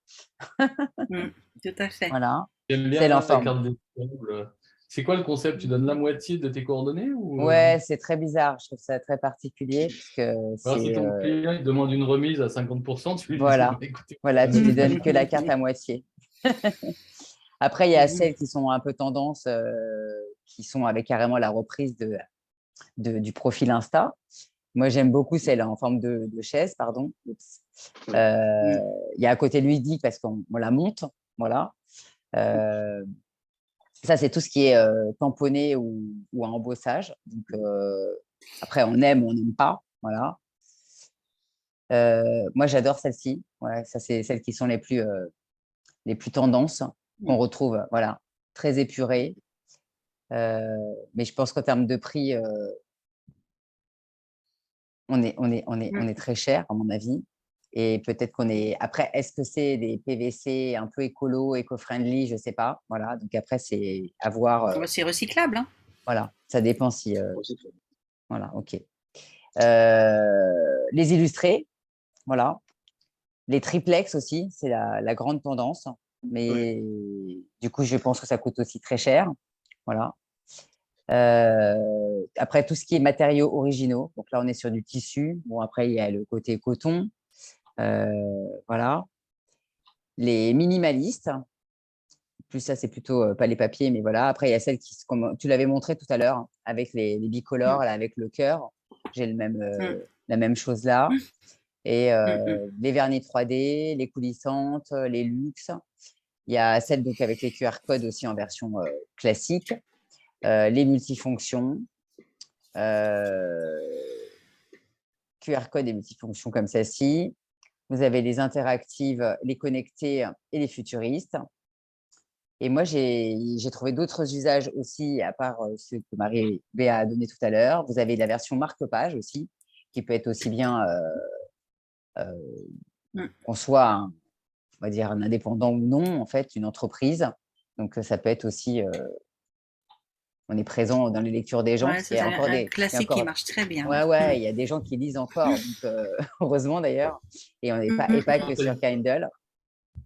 Tout à fait. Voilà. J'aime bien la carte déchirable. C'est quoi le concept? Tu donnes la moitié de tes coordonnées ou... Ouais, c'est très bizarre. Je trouve ça très particulier. Parce que si ton client il demande une remise à 50%, tu lui dis voilà, tu lui donnes que la carte à moitié. Après, il y a celles qui sont un peu tendance, qui sont avec carrément la reprise du profil Insta. Moi, j'aime beaucoup celle en forme de chaise, pardon. Il y a à côté ludique parce qu'on la monte. Voilà. Ça, c'est tout ce qui est tamponné ou à embossage. Donc, après, on aime ou on n'aime pas. Voilà. Moi, j'adore celle-ci. Ouais, ça, c'est celles qui sont les plus tendances qu'on retrouve. Voilà, très épurées. Mais je pense qu'en termes de prix, on est très cher, à mon avis. Et peut-être qu'on est… Après, est-ce que c'est des PVC un peu écolo, éco-friendly? Je ne sais pas. Voilà. Donc après, c'est à voir. C'est recyclable. Hein. Voilà. Ça dépend si… Voilà, OK. Les illustrés. Voilà. Les triplex aussi, c'est la grande tendance. Mais du coup, je pense que ça coûte aussi très cher. Voilà. Après, tout ce qui est matériaux originaux. Donc là, on est sur du tissu. Bon, après, il y a le côté coton. Voilà. Les minimalistes. Plus ça, c'est plutôt pas les papiers, mais voilà. Après, il y a celles qui, comme tu l'avais montré tout à l'heure, avec les bicolores, là, avec le cœur. J'ai la même chose là. Et les vernis 3D, les coulissantes, les luxe. Il y a celle donc avec les QR codes aussi en version classique. Les multifonctions. QR codes et multifonctions comme celle-ci. Vous avez les interactives, les connectées et les futuristes. Et moi, j'ai trouvé d'autres usages aussi, à part ceux que Marie-Béa a donné tout à l'heure. Vous avez la version marque-page aussi, qui peut être aussi bien qu'on soit, on va dire, un indépendant ou non, en fait, une entreprise. Donc, ça peut être aussi… on est présent dans les lectures des gens. C'est un classique qui marche très bien. Ouais, il y a des gens qui lisent encore, donc, heureusement d'ailleurs. Et on n'est pas que sur Kindle.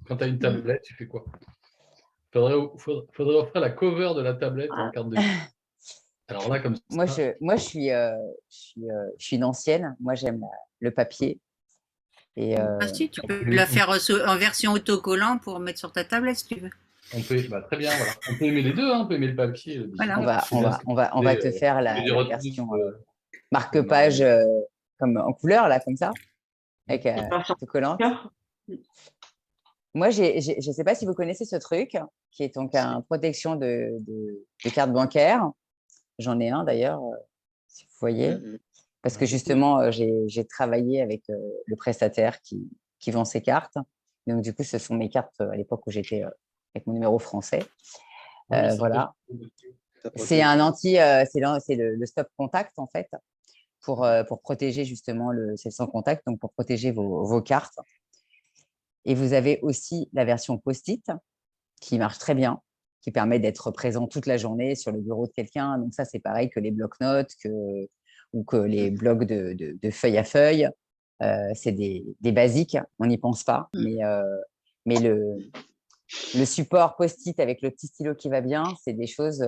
Quand tu as une tablette, tu fais quoi? Faudrait offrir la cover de la tablette en carte de visite. Alors là, comme ça… Moi, je suis une ancienne. Moi, j'aime le papier. Et, Si, tu peux la faire en version autocollant pour mettre sur ta tablette si tu veux. On peut, très bien, voilà. On peut aimer les deux, hein, on peut aimer le papier et le digital. Voilà. on va te faire la version marque-page comme en couleur, là, comme ça, avec autocollante. Moi, je ne sais pas si vous connaissez ce truc, qui est donc une protection de carte bancaire. J'en ai un d'ailleurs, si vous voyez. Parce que justement, j'ai travaillé avec le prestataire qui vend ces cartes. Donc, du coup, ce sont mes cartes à l'époque où j'étais avec mon numéro français. Voilà. C'est un c'est le stop contact, en fait, pour protéger justement c'est sans contact, donc pour protéger vos cartes. Et vous avez aussi la version post-it qui marche très bien, qui permet d'être présent toute la journée sur le bureau de quelqu'un. Donc, ça, c'est pareil que les blocs-notes ou que les blocs de feuille à feuille. C'est des basiques, on n'y pense pas. Mais le support post-it avec le petit stylo qui va bien, c'est des choses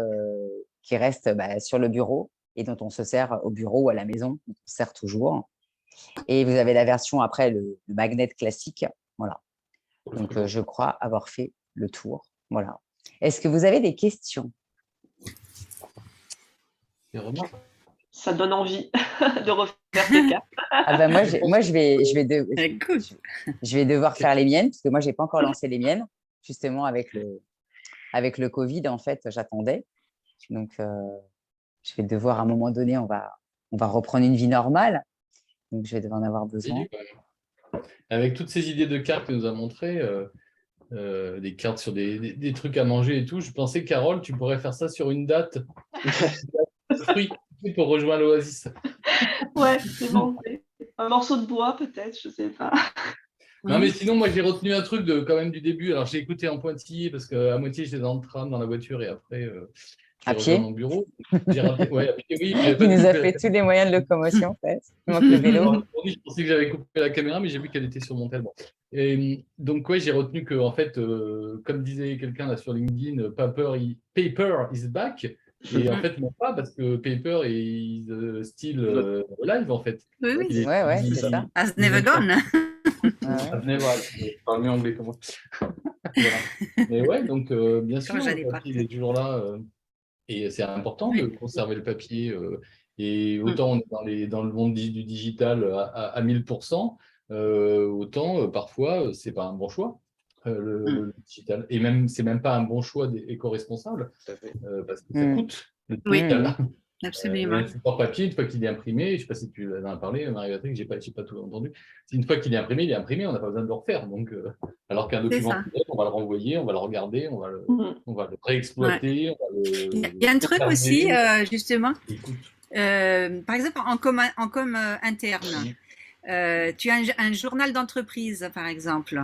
qui restent sur le bureau et dont on se sert au bureau ou à la maison. On se sert toujours. Et vous avez la version après, le magnet classique. Voilà. Donc, je crois avoir fait le tour. Voilà. Est-ce que vous avez des questions? Ça donne envie de refaire tes cartes. Moi, je vais devoir faire les miennes, parce que moi, je n'ai pas encore lancé les miennes. Justement, avec le Covid, en fait, j'attendais. Donc, je vais devoir, à un moment donné, on va reprendre une vie normale. Donc, je vais devoir en avoir besoin. Avec toutes ces idées de cartes que nous a montrées, des cartes sur des trucs à manger et tout, je pensais, Carole, tu pourrais faire ça sur une date. Fruits pour rejoindre l'Oasis. Ouais, c'est bon. Un morceau de bois, peut-être, je sais pas. Non, mais sinon, moi, j'ai retenu un truc quand même du début. Alors, j'ai écouté en pointillé parce qu'à moitié, j'étais dans le tram, dans la voiture, et après, à pied, mon bureau. J'ai raté, à pied, oui. Il nous a fait tous les moyens de locomotion, en fait. Il manque le vélo. Je pensais que j'avais coupé la caméra, mais j'ai vu qu'elle était sur mon tel. Bon. Et donc, j'ai retenu que, en fait, comme disait quelqu'un là sur LinkedIn, Paper is back. Et en fait, non pas, parce que Paper est still live, en fait. Oui, c'est ça. Has never gone. Has never, je parle mieux anglais que moi. Voilà. Mais ouais, donc, bien sûr, le papier il est toujours là. Et c'est important de conserver le papier. Et autant on est dans le monde du digital à 1000%, autant parfois, c'est pas un bon choix. Le digital. Et même, c'est même pas un bon choix éco-responsable parce que ça coûte. Le digital. Absolument. Le support papier, une fois qu'il est imprimé, je ne sais pas si tu en as parlé, Marie-Patrick, je n'ai pas tout entendu. Une fois qu'il est imprimé, on n'a pas besoin de le refaire. Donc, alors qu'un document, on va le renvoyer, on va le regarder, on va le réexploiter. Il y a un truc aussi, justement. Par exemple, en com interne, tu as un journal d'entreprise, par exemple.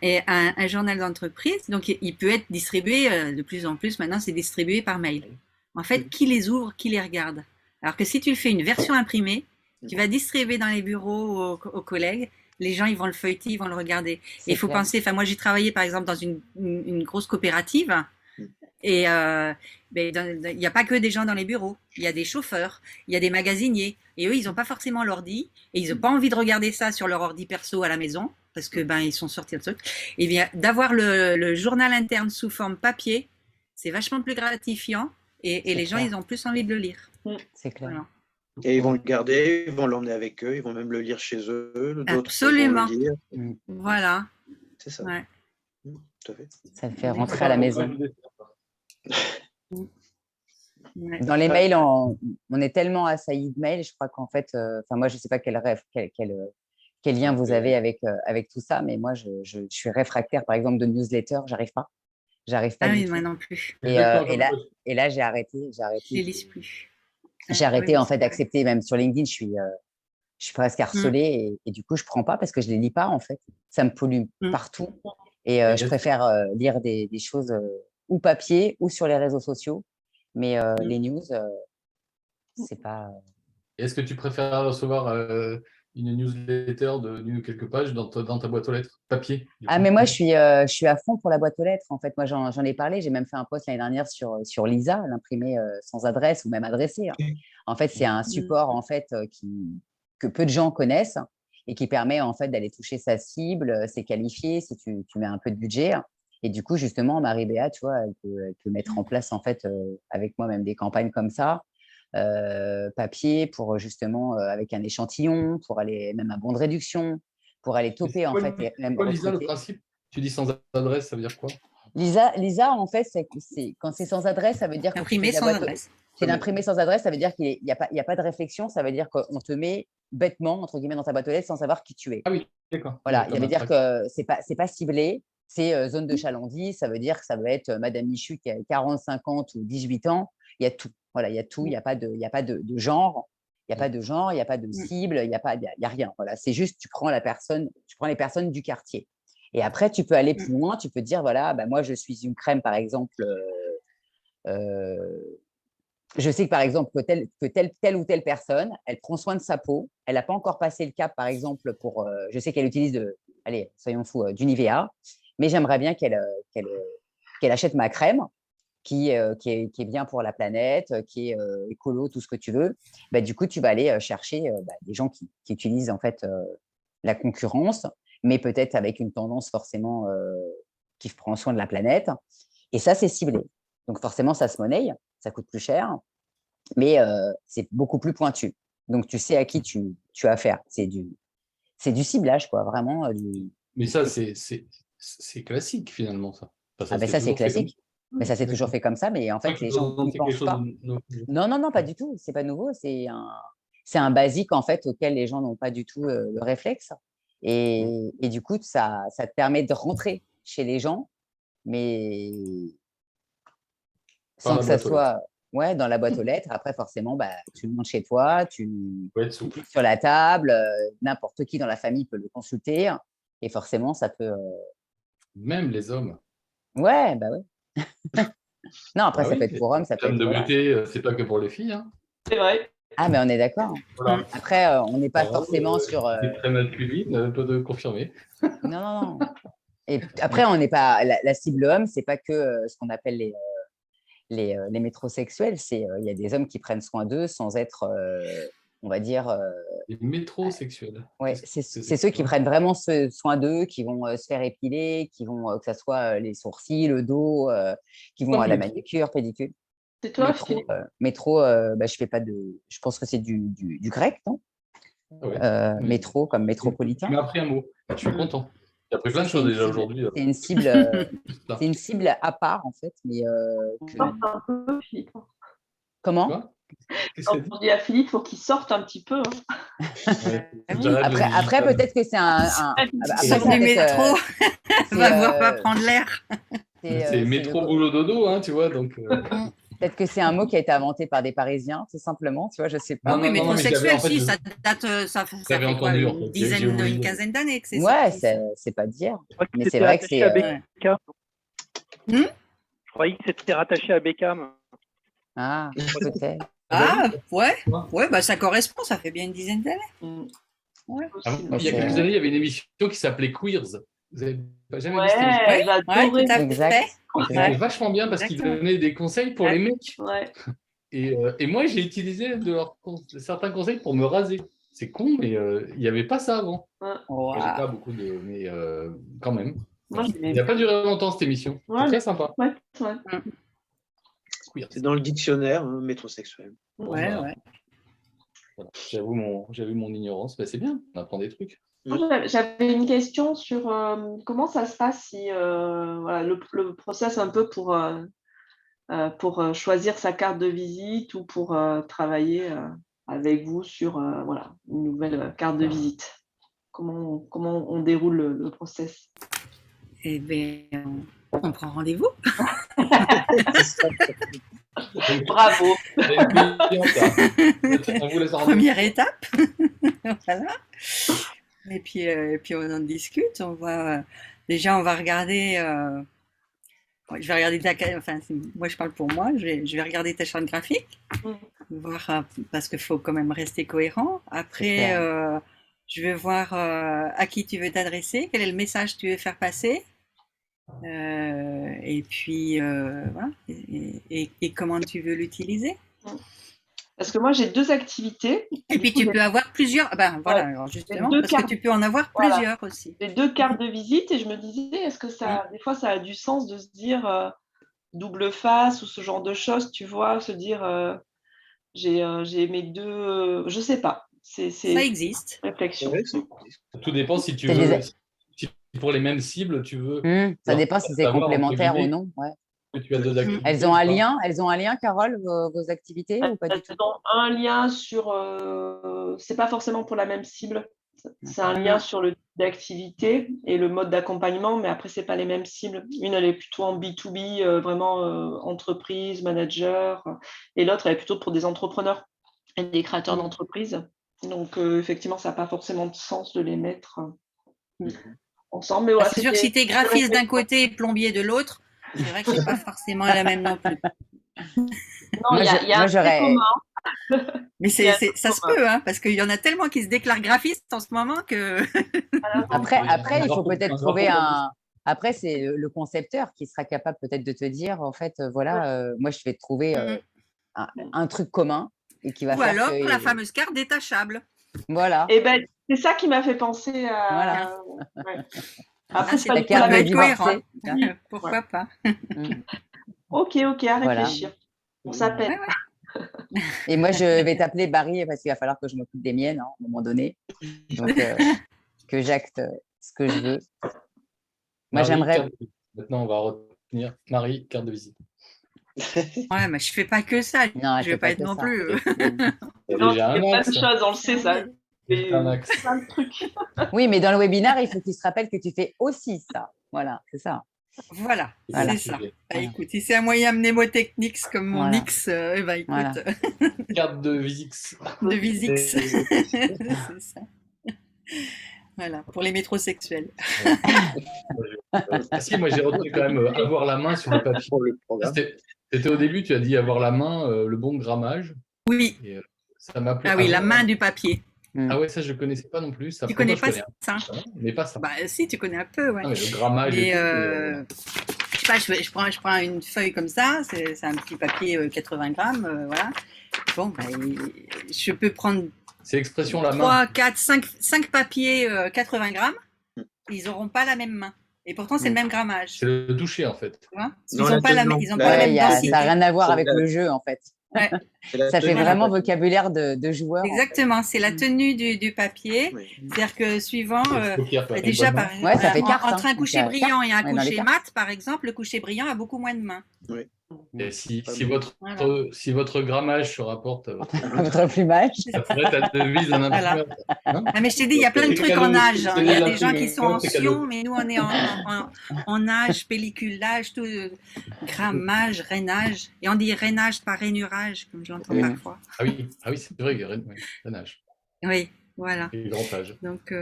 Et un journal d'entreprise, donc il peut être distribué de plus en plus. Maintenant, c'est distribué par mail. En fait, qui les ouvre, qui les regarde? Alors que si tu fais une version imprimée, tu vas distribuer dans les bureaux aux collègues, les gens, ils vont le feuilleter, ils vont le regarder. Et il faut penser, moi j'ai travaillé par exemple dans une grosse coopérative, et il n'y a pas que des gens dans les bureaux, il y a des chauffeurs, il y a des magasiniers, et eux, ils n'ont pas forcément l'ordi, et ils n'ont pas envie de regarder ça sur leur ordi perso à la maison, parce que ils sont sortis de truc. Et bien, d'avoir le journal interne sous forme papier, c'est vachement plus gratifiant. Et les gens, ils ont plus envie de le lire. C'est clair. Voilà. Et ils vont le garder, ils vont l'emmener avec eux, ils vont même le lire chez eux. Absolument. Vont le lire. Voilà. C'est ça. Ouais. Tout à fait. Ça fait rentrer à la maison. Dans les mails, on est tellement assaillis de mails, je crois qu'en fait, moi, je ne sais pas quel lien vous avez avec tout ça, mais moi, je suis réfractaire, par exemple, de newsletter, j'arrive pas. Ah oui, moi non plus. Et là, j'ai arrêté. Je les lis plus. J'ai arrêté en fait d'accepter, même sur LinkedIn, je suis presque harcelée et du coup, je prends pas parce que je les lis pas en fait. Ça me pollue partout et je préfère lire des choses ou papier ou sur les réseaux sociaux, mais les news, c'est pas. Est-ce que tu préfères recevoir une newsletter de quelques pages dans ta boîte aux lettres papier? Ah, mais moi, je suis à fond pour la boîte aux lettres. En fait, moi, j'en ai parlé. J'ai même fait un post l'année dernière sur Lisa, l'imprimé sans adresse ou même adressé. En fait, c'est un support en fait, que peu de gens connaissent, et qui permet en fait d'aller toucher sa cible, c'est qualifié si tu mets un peu de budget. Et du coup, justement, Marie-Béa, tu vois, elle peut mettre en place en fait avec moi même des campagnes comme ça, papier pour justement avec un échantillon, pour aller même à bon de réduction, pour aller toper en fait et même Lisa, le recruter. principe, tu dis sans adresse, ça veut dire quoi? Lisa, en fait, quand c'est sans adresse, ça veut dire que imprimer sans adresse. C'est d'imprimer sans adresse, ça veut dire qu'il n'y a pas de réflexion, ça veut dire qu'on te met bêtement, entre guillemets, dans ta boîte aux lettres sans savoir qui tu es. Ah oui, d'accord. Voilà, ça veut dire que c'est pas ciblé, c'est zone de chalandise, ça veut dire que ça veut être Madame Michu qui a 40, 50 ou 18 ans, il y a tout. Voilà, il y a tout, il n'y a pas de genre, il n'y a pas de genre, il n'y a pas de cible, il n'y a rien. Voilà, c'est juste, tu prends les personnes du quartier. Et après, tu peux aller plus loin, tu peux dire, voilà, bah, moi, je suis une crème, par exemple, je sais que, par exemple, que telle ou telle personne, elle prend soin de sa peau, elle n'a pas encore passé le cap, par exemple, pour, je sais qu'elle utilise, allez, soyons fous, du Nivea, mais j'aimerais bien qu'elle achète ma crème, qui est bien pour la planète, qui est écolo, tout ce que tu veux. Bah, du coup, tu vas aller chercher des gens qui utilisent en fait la concurrence, mais peut-être avec une tendance forcément qui prend soin de la planète. Et ça, c'est ciblé. Donc forcément, ça se monnaie, ça coûte plus cher, mais c'est beaucoup plus pointu. Donc tu sais à qui tu as affaire. C'est du ciblage, quoi, vraiment. Mais ça, c'est classique finalement, ça. Enfin, ça, c'est classique. Mais ça s'est toujours fait comme ça, mais en fait, les gens ne pensent pas. Non, pas du tout. C'est pas nouveau. C'est un basique en fait auquel les gens n'ont pas du tout le réflexe. Et du coup, ça te permet de rentrer chez les gens, mais sans que ça soit dans la boîte aux lettres. Après, forcément, tu le montes chez toi, tu sur la table, n'importe qui dans la famille peut le consulter. Et forcément, ça peut. Même les hommes. Ouais, bah ouais. Non, après, ça peut être pour hommes, ça peut être. De beauté, c'est pas que pour les filles. Hein. C'est vrai. Ah, mais on est d'accord. Voilà. Après, on n'est pas forcément sur. C'est très masculine, peut te confirmer. Non. Et après, on n'est pas. La cible homme, c'est pas que ce qu'on appelle les métrosexuels. Il y a des hommes qui prennent soin d'eux sans être, on va dire. Les métrosexuels. Ouais, c'est ceux qui prennent vraiment soin d'eux, qui vont se faire épiler, qui vont, que ce soit les sourcils, le dos, qui vont à la manucure, pédicure. C'est toi, métro, je fais pas de. Je pense que c'est du grec, non? Métro, comme métropolitain. Tu m'as appris un mot. Je suis content. Tu as appris plein de choses déjà aujourd'hui. C'est une cible à part, en fait. Mais, Comment? On dit à Philippe, il faut qu'il sorte un petit peu. Après peut-être que c'est Sort du métro, va prendre l'air. C'est métro, boulot, dodo, hein, tu vois. Donc, peut-être que c'est un mot qui a été inventé par des Parisiens, tout simplement, tu vois, je sais pas. Oui, métrosexuel, si, ça date, ça fait quoi, une quinzaine d'années que c'est ça. Ouais, c'est pas d'hier. Mais c'est vrai que c'est. Je croyais que c'était rattaché à Beckham. Ah, peut-être. Ah, ouais, bah ça correspond, ça fait bien une dizaine d'années. Ouais. Il y a quelques années, il y avait une émission qui s'appelait Queers. Vous avez jamais vu cette émission? C'était vachement bien parce qu'ils donnaient des conseils pour les mecs. Ouais. Et moi, j'ai utilisé certains conseils pour me raser. C'est con, mais il n'y avait pas ça avant. J'ai pas beaucoup de... Mais quand même. Il n'a pas duré longtemps, cette émission. C'est très sympa. C'est dans le dictionnaire, métrosexuel. Ouais. Voilà. J'avoue mon ignorance. C'est bien, on apprend des trucs. J'avais une question sur comment ça se passe si le process un peu pour choisir sa carte de visite ou pour travailler avec vous sur une nouvelle carte de visite. Comment on déroule le process? Eh bien, on prend rendez-vous. Bravo. Première étape. Voilà. Et puis on en discute. On va déjà on va regarder. Je vais regarder moi je parle pour moi. Je vais regarder ta charte graphique, voir parce qu'il faut quand même rester cohérent. Après, je vais voir à qui tu veux t'adresser, quel est le message que tu veux faire passer. Et puis voilà, et comment tu veux l'utiliser. Parce que moi, j'ai 2 activités. Et puis, tu peux avoir plusieurs. Ben voilà, alors justement, parce que tu peux en avoir plusieurs aussi. J'ai 2 cartes de visite et je me disais, est-ce que des fois, ça a du sens de se dire double face ou ce genre de choses, tu vois, se dire, j'ai mes 2, je sais pas. Ça existe. Réflexion. Tout dépend si tu veux. Si pour les mêmes cibles, tu veux. Ça dépend si c'est complémentaire ou non. Ouais. Tu as 2 activités. Elles ont un lien, Carole, vos activités ou pas du tout? Elles ont un lien sur. C'est pas forcément pour la même cible. C'est un lien sur le type d'activité et le mode d'accompagnement, mais après, c'est pas les mêmes cibles. Une, elle est plutôt en B2B, vraiment entreprise, manager, et l'autre, elle est plutôt pour des entrepreneurs et des créateurs d'entreprises. Donc, effectivement, ça n'a pas forcément de sens de les mettre ensemble. Mais voilà, c'est sûr que si tu es graphiste d'un côté et plombier de l'autre, c'est vrai que c'est pas forcément la même non plus. Non, il y a un trait commun. Mais ça se peut, hein, parce qu'il y en a tellement qui se déclarent graphistes en ce moment que… Après, il faut peut-être trouver un… Après, c'est le concepteur qui sera capable peut-être de te dire, en fait, voilà, moi, je vais te trouver un truc commun et qui va Ou alors la fameuse carte détachable. Voilà. Et ben, c'est ça qui m'a fait penser à… Voilà. Après, c'est la carte de divorcé. Pourquoi pas. Ok, à réfléchir. On s'appelle. Et moi, je vais t'appeler Barry parce qu'il va falloir que je m'occupe des miennes à un moment donné. Donc, que j'acte ce que je veux. Moi, j'aimerais… Maintenant, on va retenir Marie, carte de visite. Ouais, mais je fais pas que ça. Non, je vais pas être non plus. Non, il y a plein de choses, on le sait, ça. Un axe. Plein de trucs. Oui, mais dans le webinaire, il faut qu'il se rappelle que tu fais aussi ça. Voilà, c'est ça. Voilà. C'est ça. Bah, écoute, si c'est un moyen mnémotechnique comme mon X, écoute. Voilà. Carte de visix. De visix. C'est ça. Voilà, pour les métrosexuels. Si, moi j'ai retenu quand même avoir la main sur le papier. C'était au début, tu as dit avoir la main, le bon grammage. Oui. Et, ça m'a plu. Ah oui, la main du papier. Ah ouais, ça je ne connaissais pas non plus. Ça, tu connais pas ça? Mais pas ça. Bah si, tu connais un peu, ouais. Ah, mais le grammage. Et je sais pas, je prends une feuille comme ça, c'est un petit papier 80 grammes, voilà. Bon, bah, je peux prendre… C'est expression la main. 3, 4, 5 papiers 80 grammes, ils n'auront pas la même main. Et pourtant, c'est le même grammage. C'est le toucher, en fait. Tu vois, ils n'ont pas la même densité. Ça n'a rien à voir avec le jeu, en fait. Ouais. Ça fait vraiment vocabulaire de joueur. Exactement, c'est la tenue du papier. Oui. C'est-à-dire que suivant, déjà, ça fait carte, entre un coucher brillant et un coucher mat, par exemple, le coucher brillant a beaucoup moins de mains. Oui. Et si votre grammage se rapporte à votre plumage, ça pourrait être ta devise d'un imprimeur. Ah, mais je t'ai dit, il y a plein de trucs en âge. Il y a des gens qui sont en sion, mais nous, on est en âge, pelliculage, tout, grammage, rainage. Et on dit rainage, pas rainurage, comme je l'entends parfois. Ah oui, c'est vrai, rainage. Oui, voilà. Et grand âge. Donc…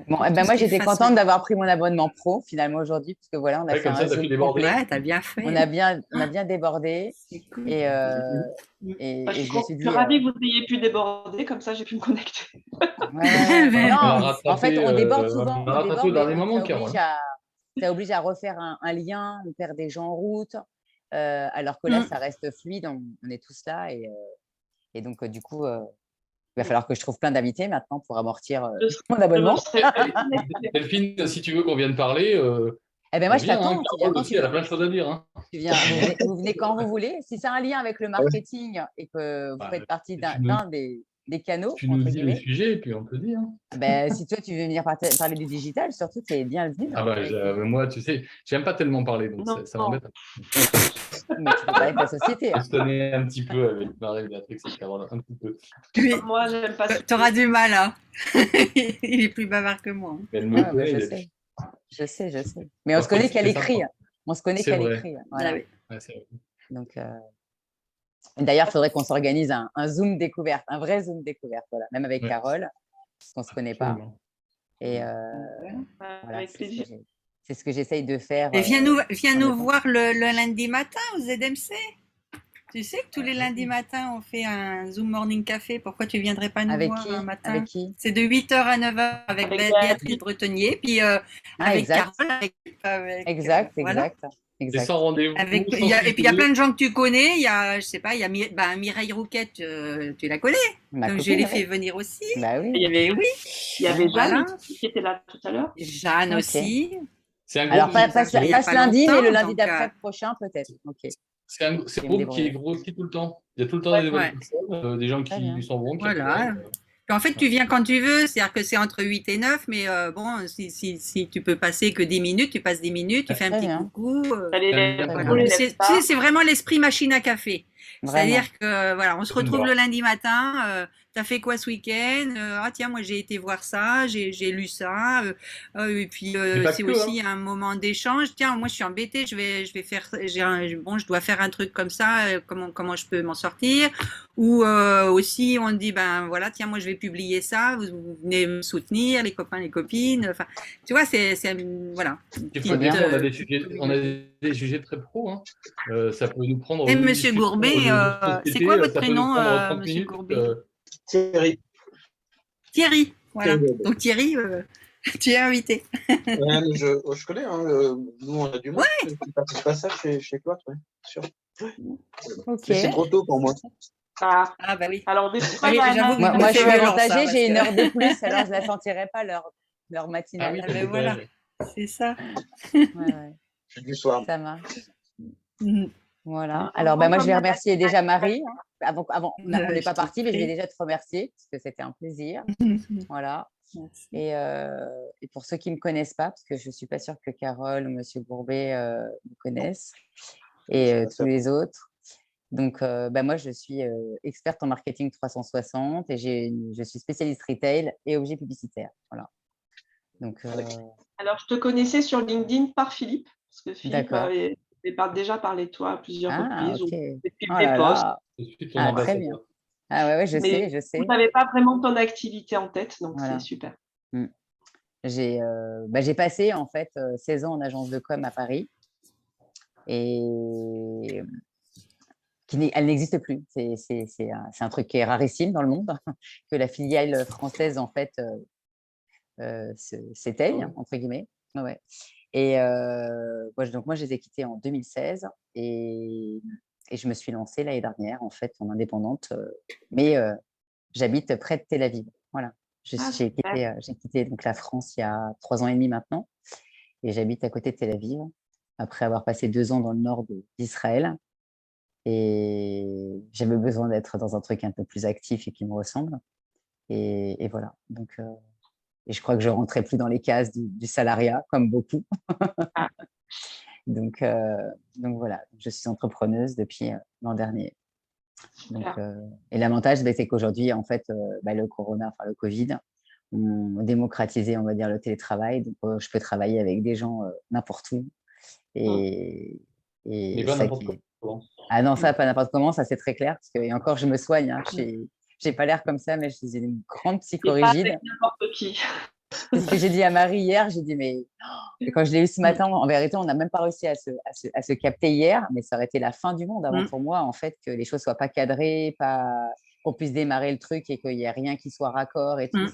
Bon, moi j'étais contente d'avoir pris mon abonnement pro finalement aujourd'hui, parce que voilà, on a fait un Zoom complet. Ouais, t'as bien fait. On a bien débordé. Cool. Et je me suis dit. Je suis ravie que vous ayez pu déborder, un ça j'ai pu me connecter. Non, en fait, on déborde souvent. On a rattrapé au dernier moment, Carole. Ça oblige à refaire un lien, on perd des gens en route, alors que là, ça reste fluide, on est tous là. Et donc, du coup. Il va falloir que je trouve plein d'invités maintenant pour amortir mon abonnement. Delphine, si tu veux qu'on vienne parler, moi je t'attends. Elle a plein de choses à dire. Hein. Vous venez quand vous voulez. Si c'est un lien avec le marketing et que vous faites partie d'un des canaux. Tu nous dis le sujet et puis on peut dire. Si toi tu veux venir parler du digital, surtout tu es bienvenue. Moi, tu sais, j'aime pas tellement parler, donc ça m'embête. Mais tu peux parler de la société. Je connais un petit peu avec Marie-Béatrix et Carole, un petit peu. Moi, j'aime pas. Tu auras du mal, hein. Il est plus bavard que moi. Elle me connaît. Je sais. Mais on se connaît qu'à l'écrit. On se connaît qu'à l'écrit. Voilà. C'est vrai. Donc, d'ailleurs, il faudrait qu'on s'organise un Zoom découverte, un vrai Zoom découverte, voilà, même avec Carole, parce qu'on ne se connaît pas. Et voilà, c'est ce que j'essaye de faire. Et viens nous voir le lundi matin au ZMC. Tu sais que tous les lundis matins, on fait un Zoom Morning Café. Pourquoi tu ne viendrais pas nous voir un matin? Avec qui? C'est de 8h à 9h avec Béatrice Bretonnier, puis avec Carole. Exact. exact. Sans rendez-vous. Et puis il y a plein de gens que tu connais. Il y a, je sais pas, il y a Mireille Rouquette, tu la connais. Donc je l'ai fait venir aussi. Bah oui. Il y avait Jeanne qui était là tout à l'heure. Jeanne aussi. C'est un Alors, groupe pas ce lundi, mais le lundi d'après prochain, peut-être. Ok. C'est un groupe qui est grossi tout le temps. Il y a tout le temps des nouvelles personnes, des gens qui s'en vont. Voilà. En fait, tu viens quand tu veux, c'est-à-dire que c'est entre 8 et 9, mais bon, si tu peux passer que 10 minutes, tu passes 10 minutes, tu fais un petit coucou. C'est vraiment l'esprit machine à café. C'est-à-dire que voilà, on se retrouve le lundi matin. T'as fait quoi ce week-end? Ah tiens, moi j'ai été voir ça, j'ai lu ça. Et puis c'est aussi un moment d'échange. Tiens, moi je suis embêtée, je vais faire, je dois faire un truc comme ça. Comment je peux m'en sortir? Ou aussi on dit ben voilà, tiens, moi je vais publier ça. Vous venez me soutenir, les copains, les copines. Enfin, tu vois, c'est voilà. On a des sujets très pro. Hein. Ça peut nous prendre. Et Monsieur Gourbet, c'est quoi votre prénom, Monsieur Gourbet? Thierry. Thierry, voilà. Donc Thierry, tu es invité. Je connais, hein, nous on a du monde. C'est pas ça chez Cloître, oui, sûr. Okay. C'est trop tôt pour moi. Ah bah oui. Alors, moi je suis avantagée, j'ai une heure de plus, alors je ne la sentirai pas l'heure matinale. Ah, ben voilà, c'est ça. Je suis du soir. Ça marche. Voilà. Alors, moi, je vais remercier déjà Marie. Avant, on n'est pas parti, mais je vais déjà te remercier parce que c'était un plaisir. Voilà. Et pour ceux qui ne me connaissent pas, parce que je ne suis pas sûre que Carole ou Monsieur Gourbet me connaissent, et tous les autres. Donc, moi, je suis experte en marketing 360 et je suis spécialiste retail et objets publicitaires. Voilà. Donc, alors, je te connaissais sur LinkedIn par Philippe, parce que Philippe avait déjà parlé de toi à plusieurs reprises. Okay. Depuis tes posts. Très bien. Ah ouais, je sais. Tu n'avais pas vraiment ton activité en tête, donc c'est super. J'ai passé en fait 16 ans en agence de com à Paris et elle n'existe plus. C'est un truc qui est rarissime dans le monde, que la filiale française en fait s'éteigne, entre guillemets. Ouais. Et donc moi, je les ai quittés en 2016 et je me suis lancée l'année dernière en fait en indépendante, mais j'habite près de Tel Aviv. Voilà. J'ai quitté donc la France il y a 3 ans et demi maintenant et j'habite à côté de Tel Aviv après avoir passé 2 ans dans le nord d'Israël et j'avais besoin d'être dans un truc un peu plus actif et qui me ressemble et voilà. Donc et je crois que je ne rentrais plus dans les cases du salariat, comme beaucoup. Donc voilà, je suis entrepreneuse depuis l'an dernier. Donc, et l'avantage, c'est qu'aujourd'hui, en fait, le corona, enfin le Covid, ont démocratisé, on va dire, le télétravail. Donc, je peux travailler avec des gens n'importe où. Et pas n'importe comment. Ah non, ça, pas n'importe comment, ça c'est très clair. Parce que, et encore, je me soigne. Hein, j'ai pas l'air comme ça, mais je suis une grande psychorigide. N'importe qui. C'est ce que j'ai dit à Marie hier. J'ai dit, mais et quand je l'ai eu ce matin, en vérité, on n'a même pas réussi à se capter hier, mais ça aurait été la fin du monde avant pour moi, en fait, que les choses soient pas cadrées, qu'on puisse démarrer le truc et qu'il n'y ait rien qui soit raccord et tout.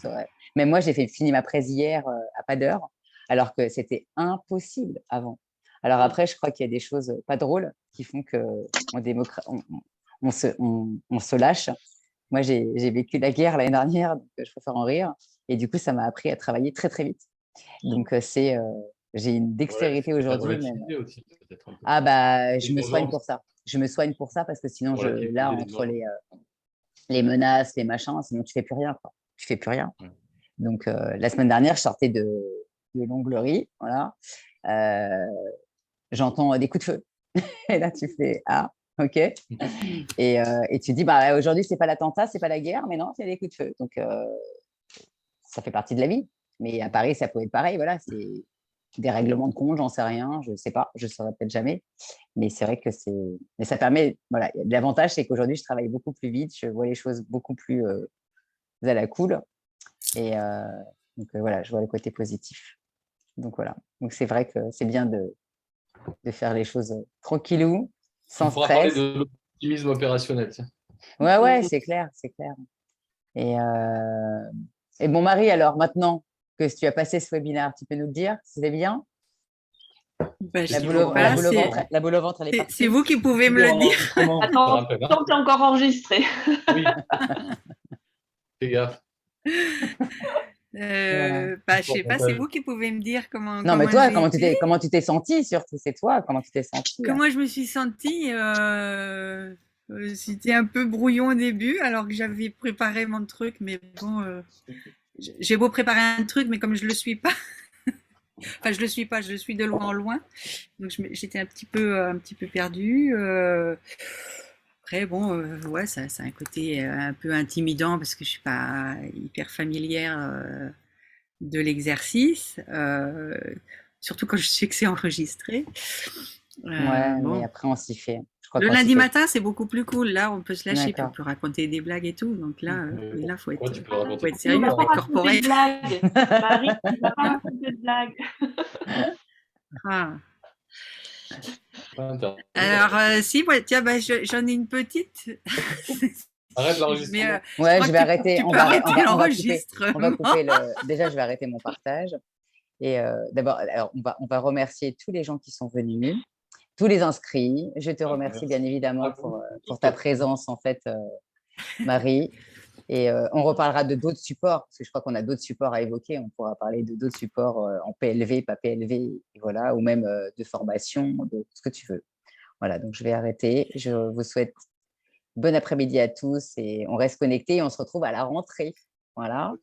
Mais moi, j'ai fini ma presse hier à pas d'heure, alors que c'était impossible avant. Alors après, je crois qu'il y a des choses pas drôles qui font qu'on se lâche. Moi, j'ai vécu la guerre l'année dernière, donc je préfère en rire. Et du coup, ça m'a appris à travailler très, très vite. Donc, j'ai une dextérité aujourd'hui. Aussi, je me soigne pour ça. Je me soigne pour ça parce que sinon, entre les menaces, les machins, sinon, tu ne fais plus rien. Quoi. Tu fais plus rien. Donc, la semaine dernière, je sortais de l'onglerie. Voilà. J'entends des coups de feu. Et là, tu fais « Ah, ok ». Et tu dis « Aujourd'hui, ce n'est pas l'attentat, ce n'est pas la guerre, mais non, c'est des coups de feu. » Donc, ça fait partie de la vie. Mais à Paris, ça peut être pareil. Voilà, c'est des règlements de compte, j'en sais rien. Je ne sais pas, je ne saurais peut-être jamais. Mais c'est vrai que mais ça permet… Voilà, l'avantage, c'est qu'aujourd'hui, je travaille beaucoup plus vite. Je vois les choses beaucoup plus à la cool. Et donc, voilà, je vois le côté positif. Donc, voilà. Donc, c'est vrai que c'est bien de faire les choses tranquillou, sans stress. On pourra parler de l'optimisme opérationnel. Tiens. Ouais, c'est clair, c'est clair. Et bon, Marie, alors maintenant que tu as passé ce webinaire, tu peux nous le dire si c'est bien? Bah, je La sais boule, au, pas, la boule au ventre, elle est partie. c'est vous qui pouvez me le dire. Attends, tant que t'es encore enregistré. Oui. Fais gaffe. Bah, je sais pas, c'est vous qui pouvez me dire comment. Non, mais toi, comment comment tu t'es sentie surtout, c'est toi, comment tu t'es sentie? Comment je me suis sentie c'était un peu brouillon au début, alors que j'avais préparé mon truc, mais bon, j'ai beau préparer un truc, mais comme je le suis pas, enfin je le suis pas, je le suis de loin en loin, donc j'étais un petit peu perdue. Après, bon, ouais, ça a un côté un peu intimidant parce que je suis pas hyper familière de l'exercice, surtout quand je sais que c'est enregistré. Ouais, Bon. mais après, on s'y fait. Le lundi matin, c'est beaucoup plus cool. Là, on peut se lâcher, puis on peut raconter des blagues et tout. Donc là, il faut être sérieux, il faut être corporel. Marie, tu vas pas raconter de blagues. Ah. Alors, si, tiens, bah, j'en ai une petite. Arrête l'enregistrement. Ouais, je vais arrêter. On va couper le... Déjà, je vais arrêter mon partage. Et d'abord, on va remercier tous les gens qui sont venus, tous les inscrits. Je te remercie bien évidemment pour ta présence, en fait, Marie. Et on reparlera de d'autres supports, parce que je crois qu'on a d'autres supports à évoquer. On pourra parler de d'autres supports en PLV, pas PLV, voilà, ou même de formation, de ce que tu veux. Voilà, donc je vais arrêter. Je vous souhaite bon après-midi à tous et on reste connectés et on se retrouve à la rentrée. Voilà.